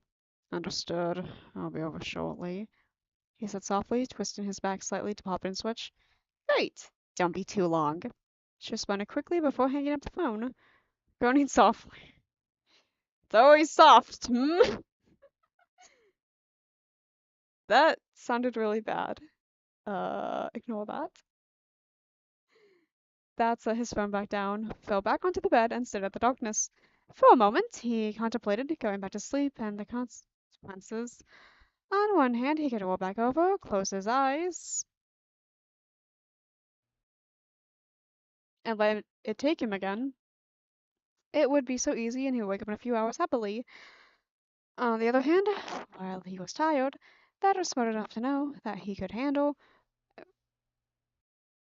Understood. I'll be over shortly, he said softly, twisting his back slightly to pop in switch. Great. Don't be too long. She responded quickly before hanging up the phone, groaning softly. It's always soft, hmm? That sounded really bad. Ignore that. Dad set his phone back down, fell back onto the bed, and stared at the darkness. For a moment, he contemplated going back to sleep and the consequences. On one hand, he could roll back over, close his eyes, and let it take him again. It would be so easy, and he would wake up in a few hours happily. On the other hand, while he was tired, Dad was smart enough to know that he could handle.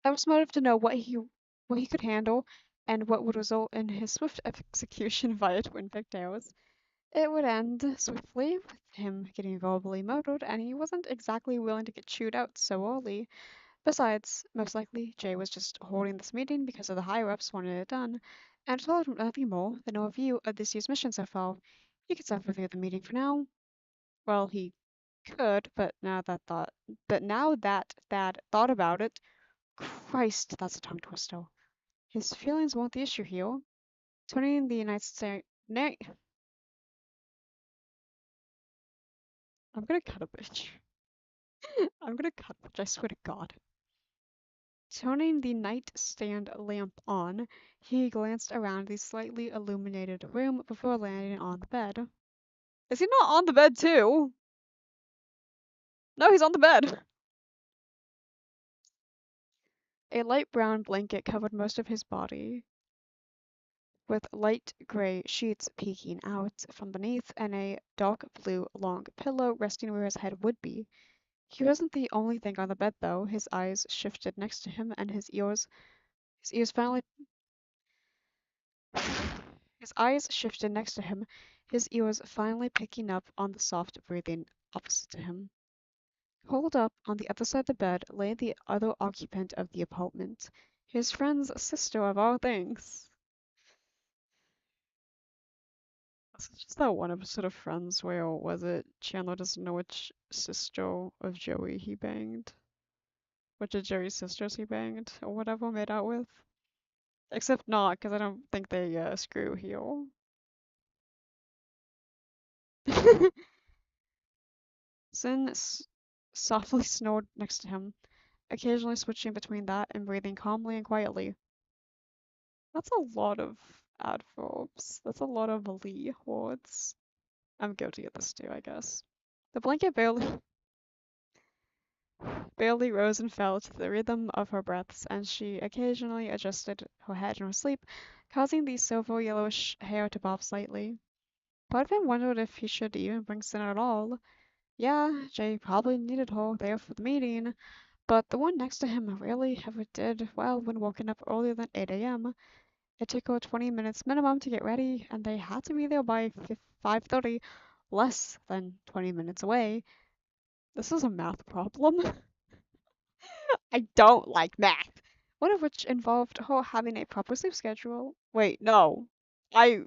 Dad was smart enough to know what he could handle, and what would result in his swift execution via twin pigtails. It would end swiftly with him getting verbally murdered, and he wasn't exactly willing to get chewed out so early. Besides, most likely, Jay was just holding this meeting because of the higher-ups wanted it done, and told him nothing more than a review of this year's mission so far. He could self-review the meeting for now. Well, he could, but now that Thad thought about it, Christ, that's a tongue twister. His feelings weren't the issue here. Turning the United States. I'm gonna cut a bitch. I'm gonna cut a bitch, I swear to God. Turning the nightstand lamp on, he glanced around the slightly illuminated room before landing on the bed. Is he not on the bed too? No, he's on the bed. A light brown blanket covered most of his body, with light gray sheets peeking out from beneath and a dark blue long pillow resting where his head would be. He wasn't the only thing on the bed, though. His eyes shifted next to him, and his ears finally. His eyes shifted next to him, his ears finally picking up on the soft breathing opposite to him. Holed up on the other side of the bed lay the other occupant of the apartment, his friend's sister of all things. This is just that one episode of Friends where, was it, Chandler doesn't know which sister of Joey he banged? Which of Joey's sisters he banged, or whatever, made out with? Except not, because I don't think they screw heel. Sin softly snored next to him, occasionally switching between that and breathing calmly and quietly. That's a lot of adverbs. That's a lot of Lee words. I'm guilty of this too, I guess. The blanket barely rose and fell to the rhythm of her breaths, and she occasionally adjusted her head in her sleep, causing the silver yellowish hair to bob slightly. Part of him wondered if he should even bring Sin at all. Yeah, Jay probably needed her there for the meeting, but the one next to him rarely ever did well when woken up earlier than 8 a.m. It took her 20 minutes minimum to get ready, and they had to be there by 5:30, less than 20 minutes away. This is a math problem. I don't like math. One of which involved her having a proper sleep schedule. Wait, no. I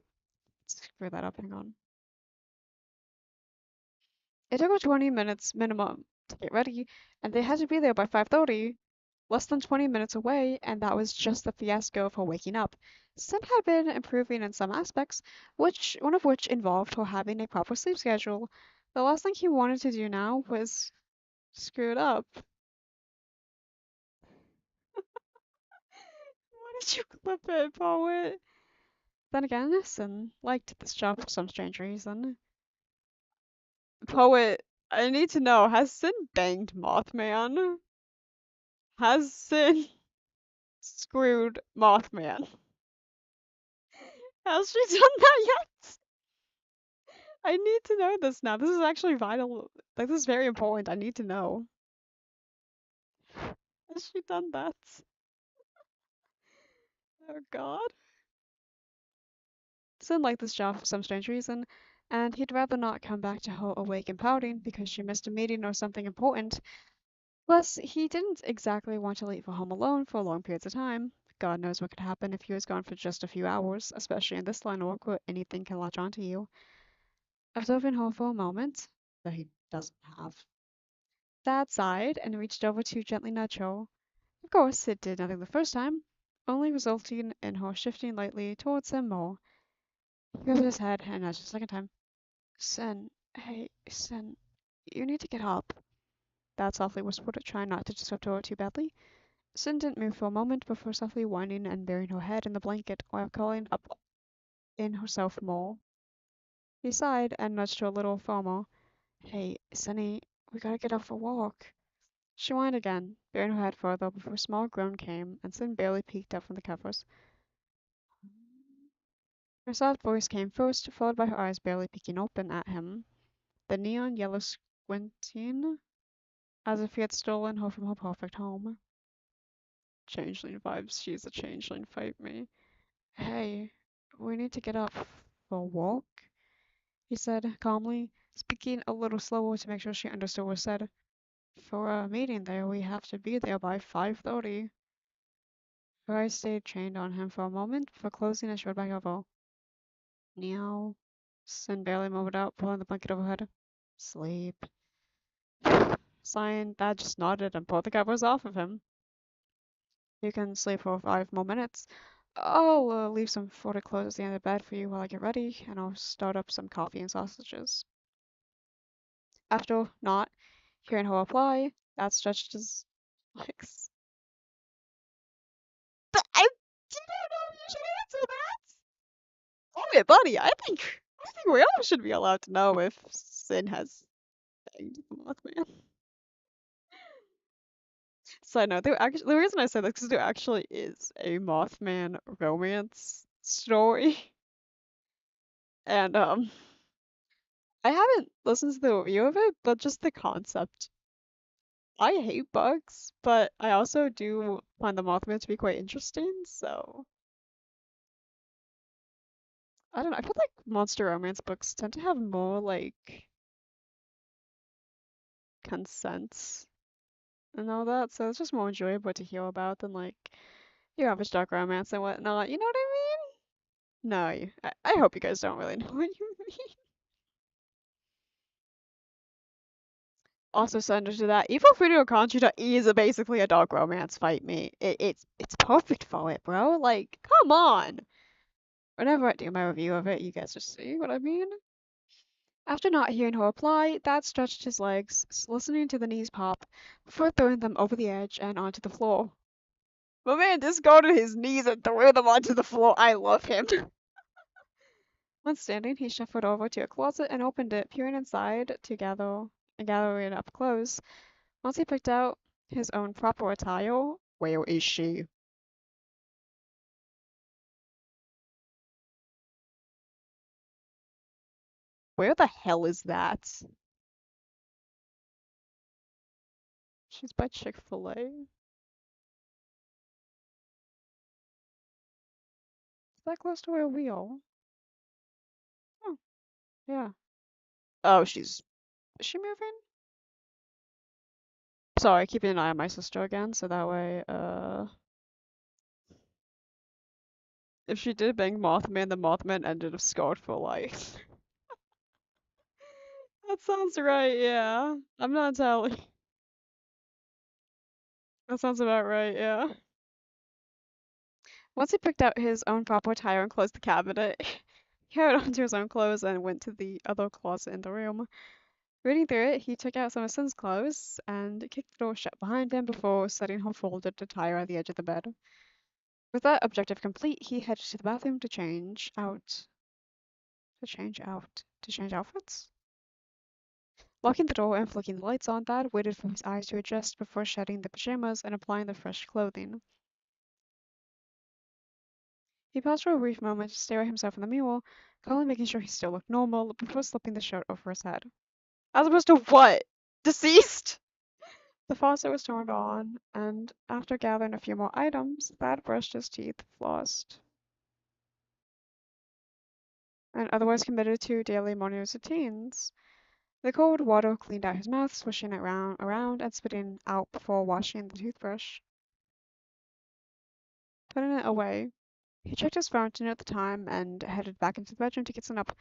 screw that up, hang on. It took her 20 minutes minimum to get ready, and they had to be there by 5:30, less than 20 minutes away, and that was just the fiasco of her waking up. Sim had been improving in some aspects, one of which involved her having a proper sleep schedule. The last thing he wanted to do now was screw it up. Why did you clip it, poet? Then again, Sim liked this job for some strange reason. Poet, I need to know, has Sin banged Mothman? Has Sin screwed Mothman? Has she done that yet? I need to know this now. This is actually vital. Like, this is very important. I need to know. Has she done that? Oh god. Sin liked this job for some strange reason, and he'd rather not come back to her awake and pouting because she missed a meeting or something important. Plus, he didn't exactly want to leave her home alone for long periods of time. God knows what could happen if he was gone for just a few hours, especially in this line of work where anything can latch onto you. Observing her for a moment, that he doesn't have, Dad sighed and reached over to gently nudge her. Of course, it did nothing the first time, only resulting in her shifting lightly towards him more. He lifted his head and nudged a second time. Sin, hey, Sin, you need to get up. Dad softly whispered, trying not to disrupt her too badly. Sin didn't move for a moment before softly whining and burying her head in the blanket while curling up in herself more. He sighed and nudged her a little firmer. Hey, Sunny, we gotta get up for a walk. She whined again, burying her head further before a small groan came, and Sin barely peeked up from the covers. Her soft voice came first, followed by her eyes barely peeking open at him, the neon yellow squinting as if he had stolen her from her perfect home. Changeling vibes, she's a changeling, fight me. Hey, we need to get up for a walk, he said calmly, speaking a little slower to make sure she understood what was said. For a meeting there, we have to be there by 5:30. Her eyes stayed trained on him for a moment before closing and showed back over. Meow. Sin barely moved out, pulling the blanket overhead. Sleep. Sighing, Dad just nodded and pulled the covers off of him. You can sleep for 5 more minutes. I'll leave some folded clothes at the end of the bed for you while I get ready, and I'll start up some coffee and sausages. After not hearing her reply, Dad stretched his legs. But I didn't know you should answer that! Oh yeah, buddy, I think we all should be allowed to know if Sin has banged the Mothman. Side note, the reason I said that is because there actually is a Mothman romance story, and I haven't listened to the review of it, but just the concept. I hate bugs, but I also do find the Mothman to be quite interesting, so I don't know. I feel like monster romance books tend to have more like consents and all that, so it's just more enjoyable to hear about than like your average dark romance and whatnot. You know what I mean? No, I hope you guys don't really know what you mean. Also, send to that. Evil Fudo Conchita is basically a dark romance fight me. It's perfect for it, bro. Like, come on. Whenever I do my review of it, you guys just see what I mean. After not hearing her reply, Dad stretched his legs, listening to the knees pop, before throwing them over the edge and onto the floor. My man discarded his knees and threw them onto the floor. I love him. Once standing, he shuffled over to a closet and opened it, peering inside to gathering up clothes. Once he picked out his own proper attire, where is she? Where the hell is that? She's by Chick-fil-A. Is that close to where we are? Oh, yeah. Oh, is she moving? Sorry, keeping an eye on my sister again, so that way, if she did bang Mothman, the Mothman ended up scarred for life. That sounds right, yeah. I'm not telling. That sounds about right, yeah. Once he picked out his own proper attire and closed the cabinet, he held onto his own clothes and went to the other closet in the room. Reading through it, he took out some of Sin's clothes and kicked the door shut behind him before setting her folded attire at the edge of the bed. With that objective complete, he headed to the bathroom to change outfits. Locking the door and flicking the lights on, Dad waited for his eyes to adjust before shedding the pajamas and applying the fresh clothing. He paused for a brief moment to stare at himself in the mirror, calmly making sure he still looked normal before slipping the shirt over his head. As opposed to what? Deceased? The faucet was turned on, and after gathering a few more items, Thad brushed his teeth, flossed, and otherwise committed to daily morning routines. The cold water cleaned out his mouth, swishing it around and spitting out before washing the toothbrush. Putting it away, he checked his phone to note the time and headed back into the bedroom to get some up.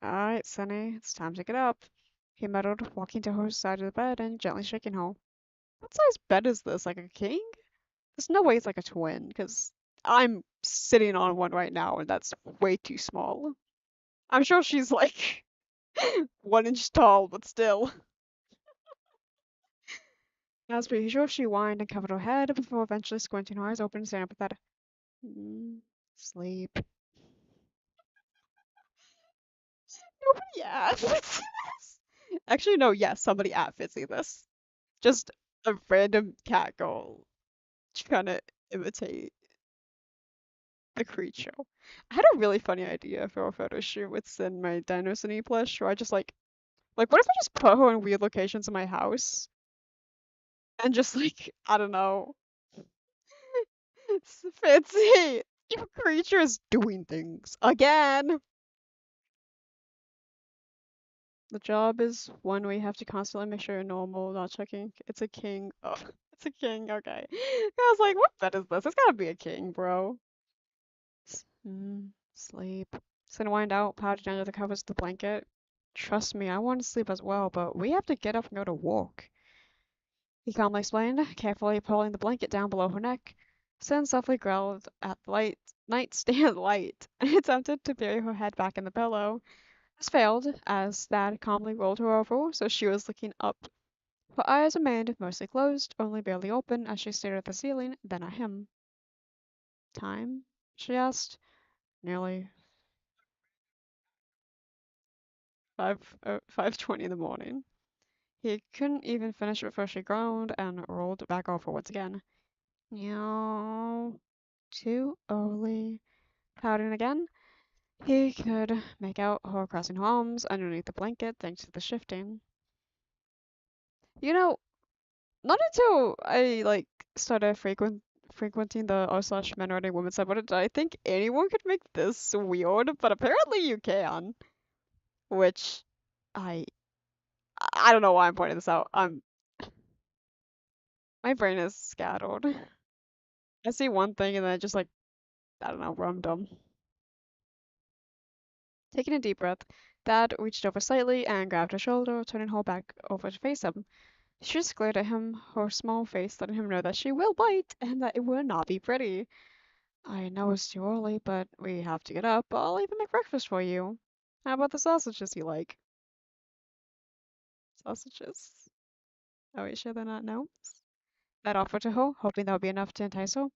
Alright, Sonny, it's time to get up, he muttered, walking to her side of the bed and gently shaking her. What size bed is this? Like a king? There's no way it's like a twin, because I'm sitting on one right now and that's way too small. I'm sure she's like 1 inch tall, but still. As per usual, she whined and covered her head before eventually squinting her eyes open and staring up at that. Sleep. Nobody at Fitzy this. Actually, no, yes, somebody at Fitzy this. Just a random cat girl trying to imitate the creature. I had a really funny idea for a photo shoot with Sin, my Dino plush, where I just like, what if I just put her in weird locations in my house and just like, I don't know, Fitzy, your creature is doing things again. The job is one where you have to constantly make sure you're normal, not checking. It's a king. Oh, it's a king. Okay. I was like, what bed is this? It's gotta be a king, bro. Sleep. Sin whined out, pouted under the covers of the blanket. Trust me, I want to sleep as well, but we have to get up and go to work. He calmly explained, carefully pulling the blanket down below her neck. Sin softly growled at the nightstand light and attempted to bury her head back in the pillow. This failed, as Thad calmly rolled her over so she was looking up. Her eyes remained mostly closed, only barely open as she stared at the ceiling, then at him. Time? She asked. Nearly 5:20 in the morning. He couldn't even finish before she groaned and rolled back over once again. No, too early. Pouting again, he could make out her crossing her arms underneath the blanket thanks to the shifting. You know, not until I like started frequenting the r/minority women's subreddit, I think anyone could make this weird, but apparently you can. Which I I don't know why I'm pointing this out. My brain is scattered. I see one thing and then just like I don't know, rum dum. Taking a deep breath, Dad reached over slightly and grabbed her shoulder, turning her back over to face him. She just glared at him, her small face letting him know that she will bite and that it will not be pretty. I know it's too early, but we have to get up. I'll even make breakfast for you. How about the sausages you like? Sausages? Are we sure they're not no? Dad offered to her, hoping that would be enough to entice her.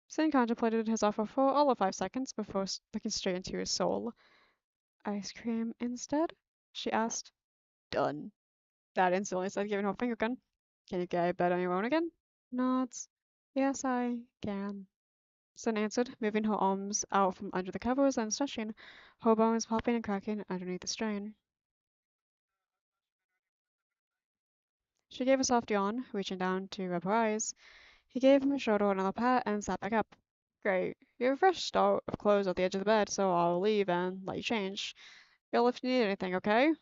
Sin contemplated his offer for all of 5 seconds before looking straight into his soul. Ice cream instead? She asked. Done. Dad instantly said, giving her a finger gun. Can you get out of bed on your own again? Nods. Yes, I can. Sin answered, moving her arms out from under the covers and stretching, her bones popping and cracking underneath the strain. She gave a soft yawn, reaching down to rub her eyes. He gave him a shoulder another pat and sat back up. Great. You have a fresh start of clothes at the edge of the bed, so I'll leave and let you change. You'll if you need anything, okay?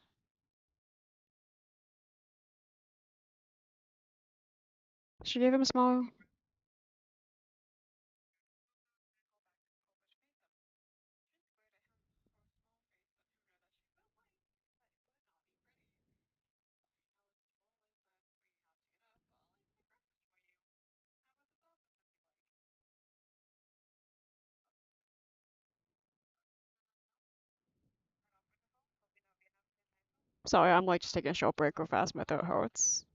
She gave him a smile. Sorry, I'm like just taking a short break real fast. My throat hurts.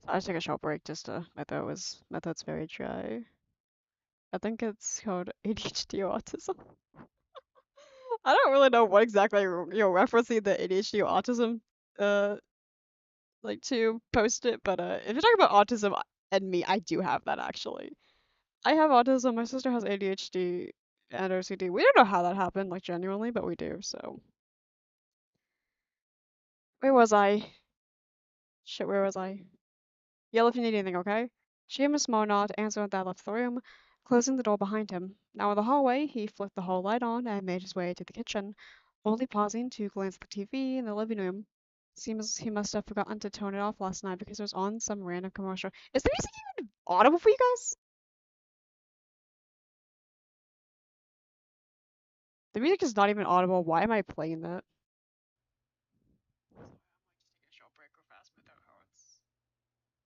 I just took a short break just to, my throat's very dry. I think it's called ADHD or autism. I don't really know what exactly you're referencing the ADHD or autism, uh, like to post it, but if you're talking about autism and me, I do have that actually. I have autism. My sister has ADHD and OCD. We don't know how that happened, like genuinely, but we do. So where was I? Shit, where was I? Yell if you need anything, okay? She gave him a small nod, answering that left the room, closing the door behind him. Now in the hallway, he flicked the hall light on and made his way to the kitchen, only pausing to glance at the TV in the living room. Seems he must have forgotten to turn it off last night because it was on some random commercial. Is the music even audible for you guys? The music is not even audible. Why am I playing that?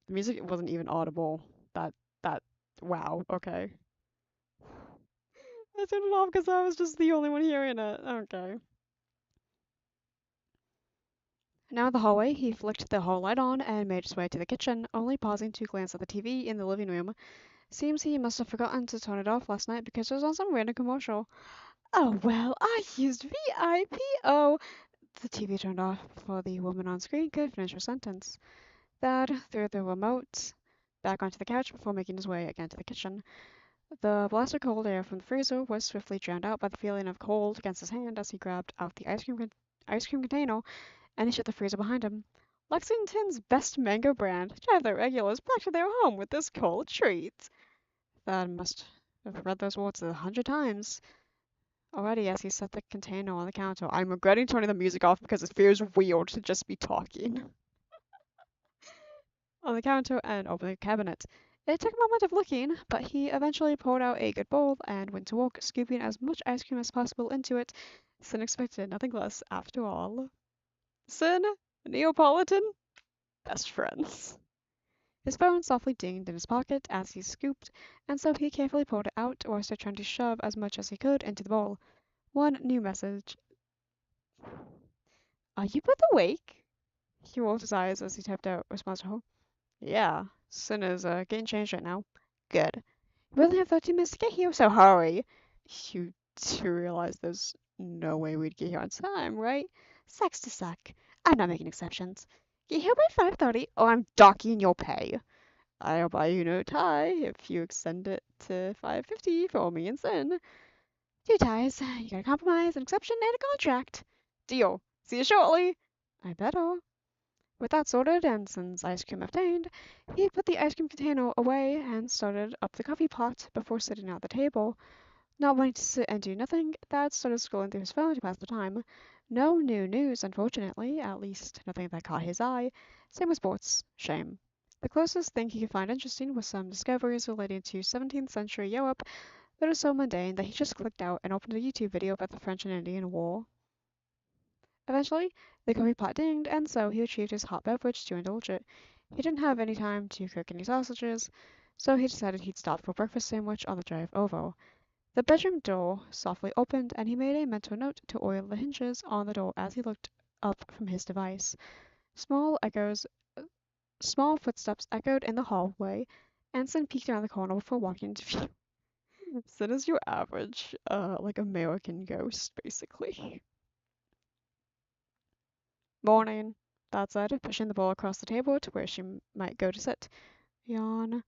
The music wasn't even audible. That that wow, okay. I turned it off because I was just the only one hearing it. Okay. Now in the hallway, he flicked the hall light on and made his way to the kitchen, only pausing to glance at the TV in the living room. Seems he must have forgotten to turn it off last night because it was on some random commercial. Oh well, I used VIPO. The TV turned off before the woman on screen could finish her sentence. Dad threw the remote back onto the couch before making his way again to the kitchen. The blast of cold air from the freezer was swiftly drowned out by the feeling of cold against his hand as he grabbed out the ice cream container and he shut the freezer behind him. Lexington's best mango brand drive their regulars back to their home with this cold treat. Thad must have read those words 100 times already as he set the container on the counter. I'm regretting turning the music off because it feels weird to just be talking. On the counter and opened the cabinet. It took a moment of looking, but he eventually poured out a good bowl and went to work, scooping as much ice cream as possible into it. Sin expected nothing less, after all. Sin, Neapolitan, best friends. His phone softly dinged in his pocket as he scooped, and so he carefully pulled it out whilst trying to shove as much as he could into the bowl. One new message. Are you both awake? He rolled his eyes as he typed out a response to her. Yeah, Sin is getting changed right now. Good. We only have 13 minutes to get here, so hurry. You do realize there's no way we'd get here on time, right? Sucks to suck. I'm not making exceptions. Get here by 5:30 or I'm docking your pay. I'll buy you no tie if you extend it to 5:50 for me and Sin. 2 ties. You got a compromise, an exception, and a contract. Deal. See you shortly. I better. With that sorted and Sun's ice cream obtained, he put the ice cream container away and started up the coffee pot before sitting at the table. Not wanting to sit and do nothing, Thad started scrolling through his phone to pass the time. No new news, unfortunately, at least nothing that caught his eye. Same with sports. Shame. The closest thing he could find interesting was some discoveries relating to 17th century Europe that are so mundane that he just clicked out and opened a YouTube video about the French and Indian War. Eventually, the coffee pot dinged, and so he achieved his hot beverage to indulge it. He didn't have any time to cook any sausages, so he decided he'd stop for a breakfast sandwich on the drive over. The bedroom door softly opened, and he made a mental note to oil the hinges on the door as he looked up from his device. Small echoes, small footsteps echoed in the hallway, and Sin peeked around the corner before walking into view. Sin is your average, like American ghost, basically. Morning, Dad said, pushing the ball across the table to where she might go to sit. Yawn.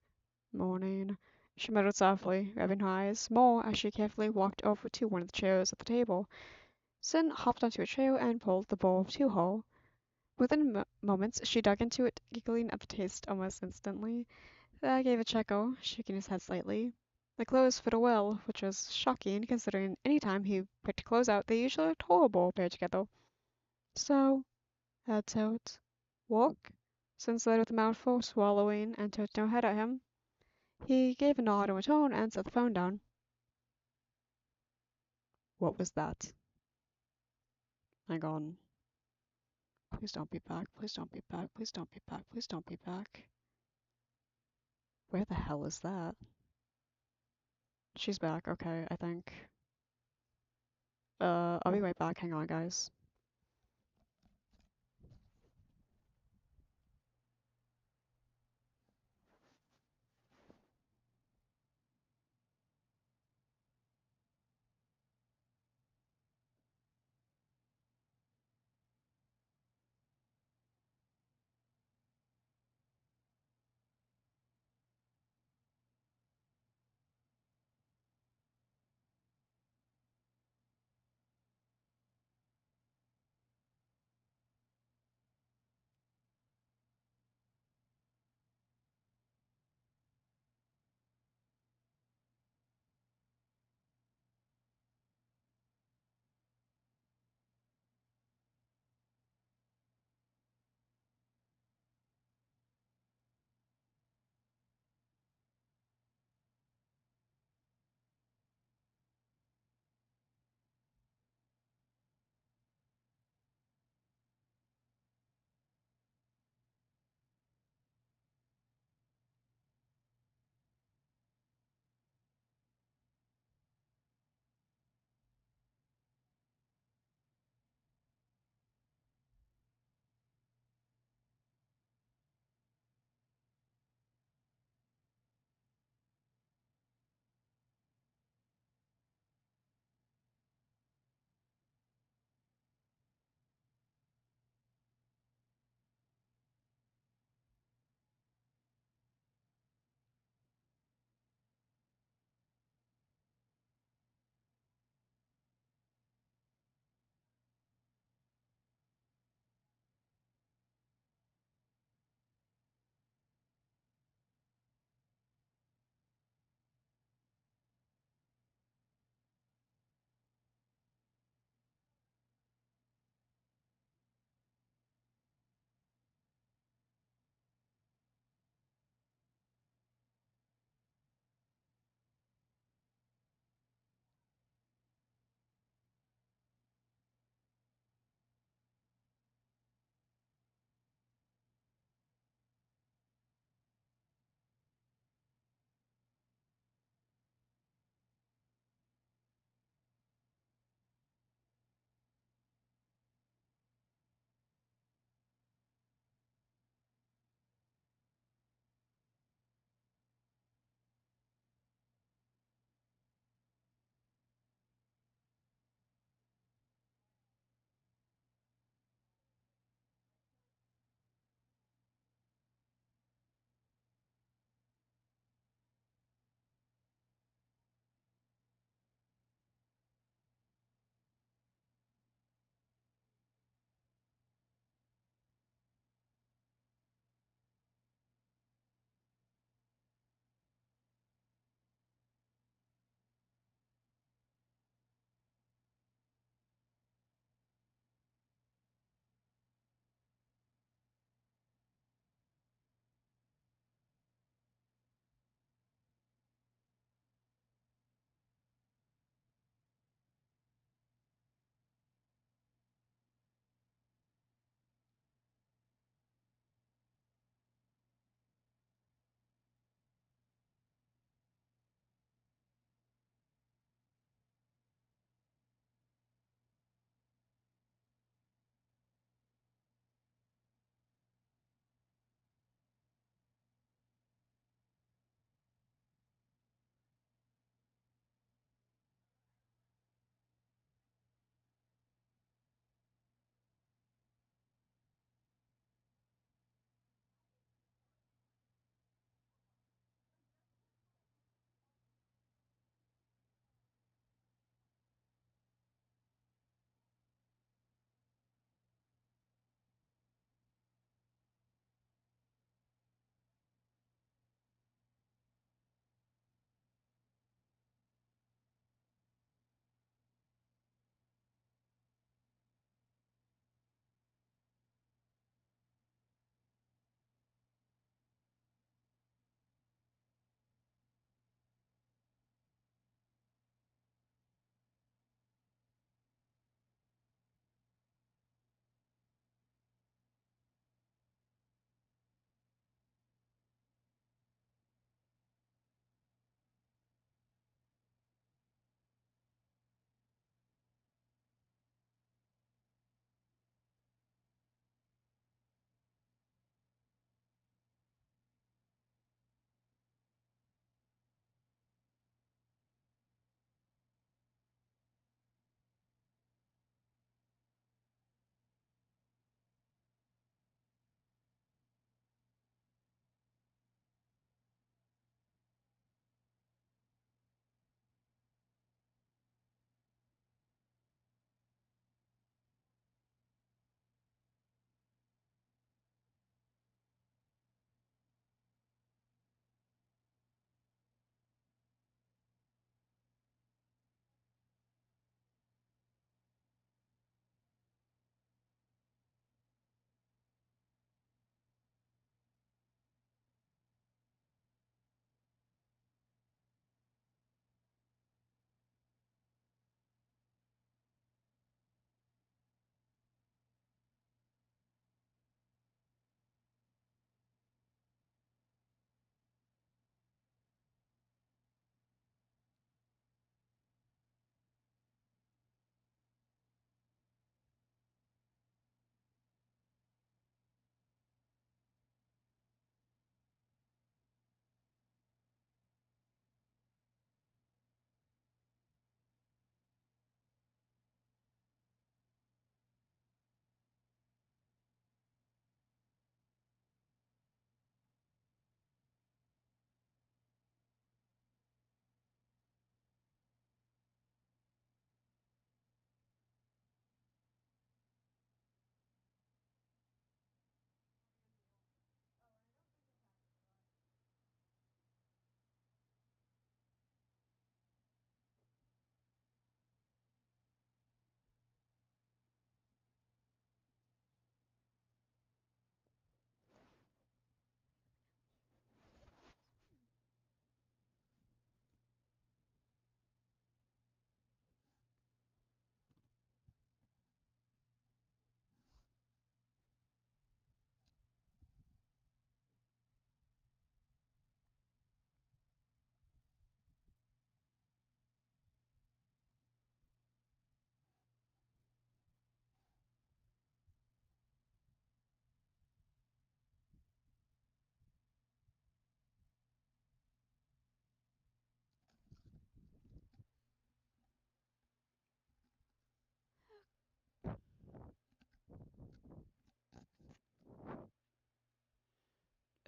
Morning. She muttered softly, rubbing her eyes more as she carefully walked over to one of the chairs at the table. Sin hopped onto a chair and pulled the bowl to her. Within moments, she dug into it, giggling at the taste almost instantly. Thad gave a chuckle, shaking his head slightly. The clothes fit her well, which was shocking considering any time he picked clothes out, they usually looked horrible paired together. So, heads out. Walk? Sin said with a mouthful, swallowing, and turned her head at him. He gave a nod in return and set the phone down. What was that? Hang on. Please don't be back. Please don't be back. Please don't be back. Please don't be back. Where the hell is that? She's back. Okay, I think. I'll be right back. Hang on, guys.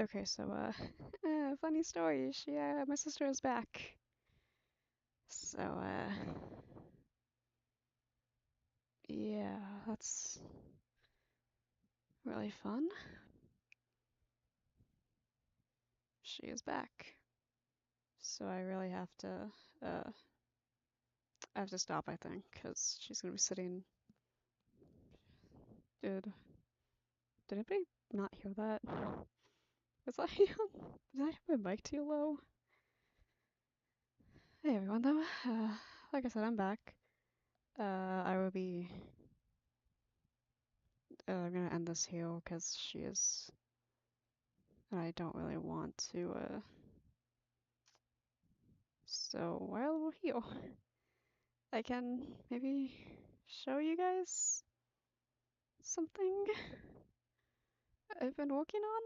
Okay, so funny story. My sister is back. So yeah, that's really fun. She is back. So I really uh, I have to stop, I think, because she's gonna be sitting. Did anybody not hear that? Was I did I have my mic too low? Hey everyone, though. Like I said, I'm back. I will be. I'm gonna end this here because she is. And I don't really want to. So while we're here, I can maybe show you guys something I've been working on.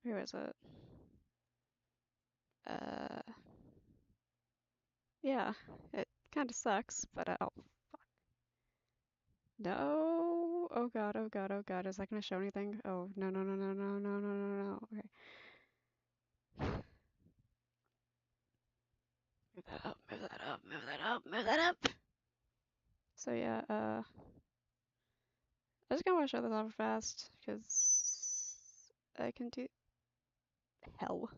Where is it? Uh, yeah, it kind of sucks, but oh, no. Oh god, oh god, oh god. Is that gonna show anything? Oh, no, no, no, no, no, no, no, no, no. Okay. Move that up, move that up, move that up, move that up. So yeah, I just kinda wanna show this off fast, because I can do hell.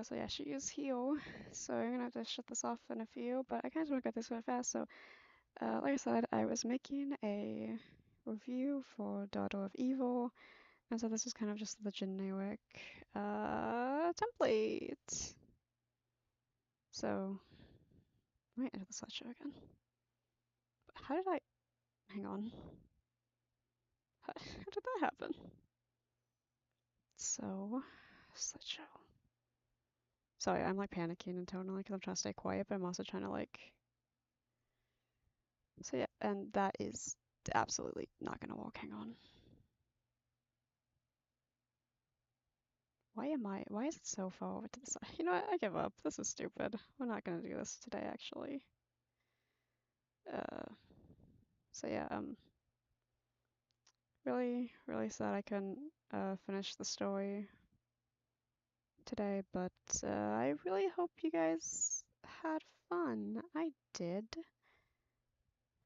So yeah, she is here. So I'm gonna have to shut this off in a few, but I kinda just wanna get this really fast. So, like I said, I was making a review for Daughter of Evil, and so this is kind of just the generic template. So let me edit the slideshow again. How did I? Hang on. How did that happen? So slideshow. Sorry, I'm like panicking internally because I'm trying to stay quiet, but I'm also trying to like. So yeah, and that is absolutely not gonna work. Hang on. Why is it so far over to the side? You know what? I give up. This is stupid. We're not gonna do this today, actually. Uh, so yeah, really, really sad I couldn't finish the story today, but I really hope you guys had fun. I did.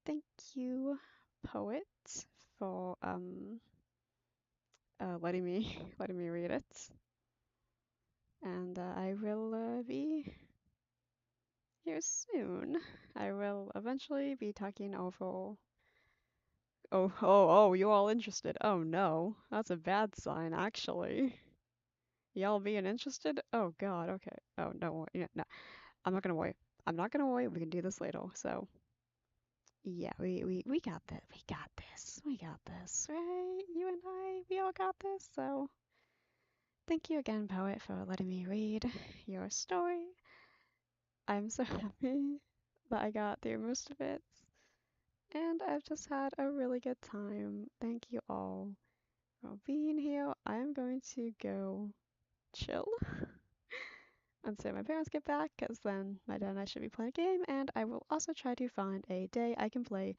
Thank you, poet, for letting me read it, and I will be here soon. I will eventually be talking over. Oh, you all interested? Oh no, that's a bad sign, actually. Y'all being interested? Oh god, okay. Oh no, no, I'm not gonna worry. I'm not gonna worry. We can do this later. So yeah, we got this. We got this. We got this, right? You and I, we all got this. So thank you again, poet, for letting me read your story. I'm so happy that I got through most of it, and I've just had a really good time. Thank you all for being here. I am going to go chill until my parents get back, because then my dad and I should be playing a game, and I will also try to find a day I can play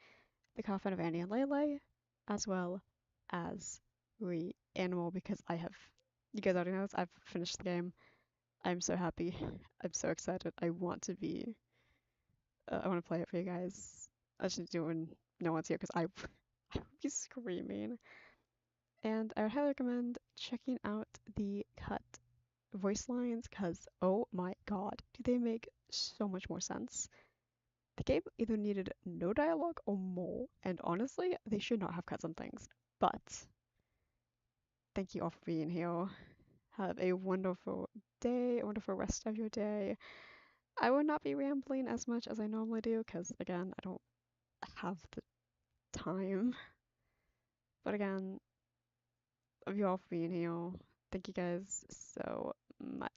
The Coffin of Annie and Lele, as well as Reanimal, because you guys already know this, I've finished the game. I'm so happy. I'm so excited. I want to play it for you guys. I should do it when no one's here, because I would be screaming. And I would highly recommend checking out the cut voice lines, because oh my god, do they make so much more sense. The game either needed no dialogue or more, and honestly, they should not have cut some things. But thank you all for being here. Have a wonderful day, a wonderful rest of your day. I will not be rambling as much as I normally do, because again, I don't have the time. But again, of you all for being here. Thank you guys so much.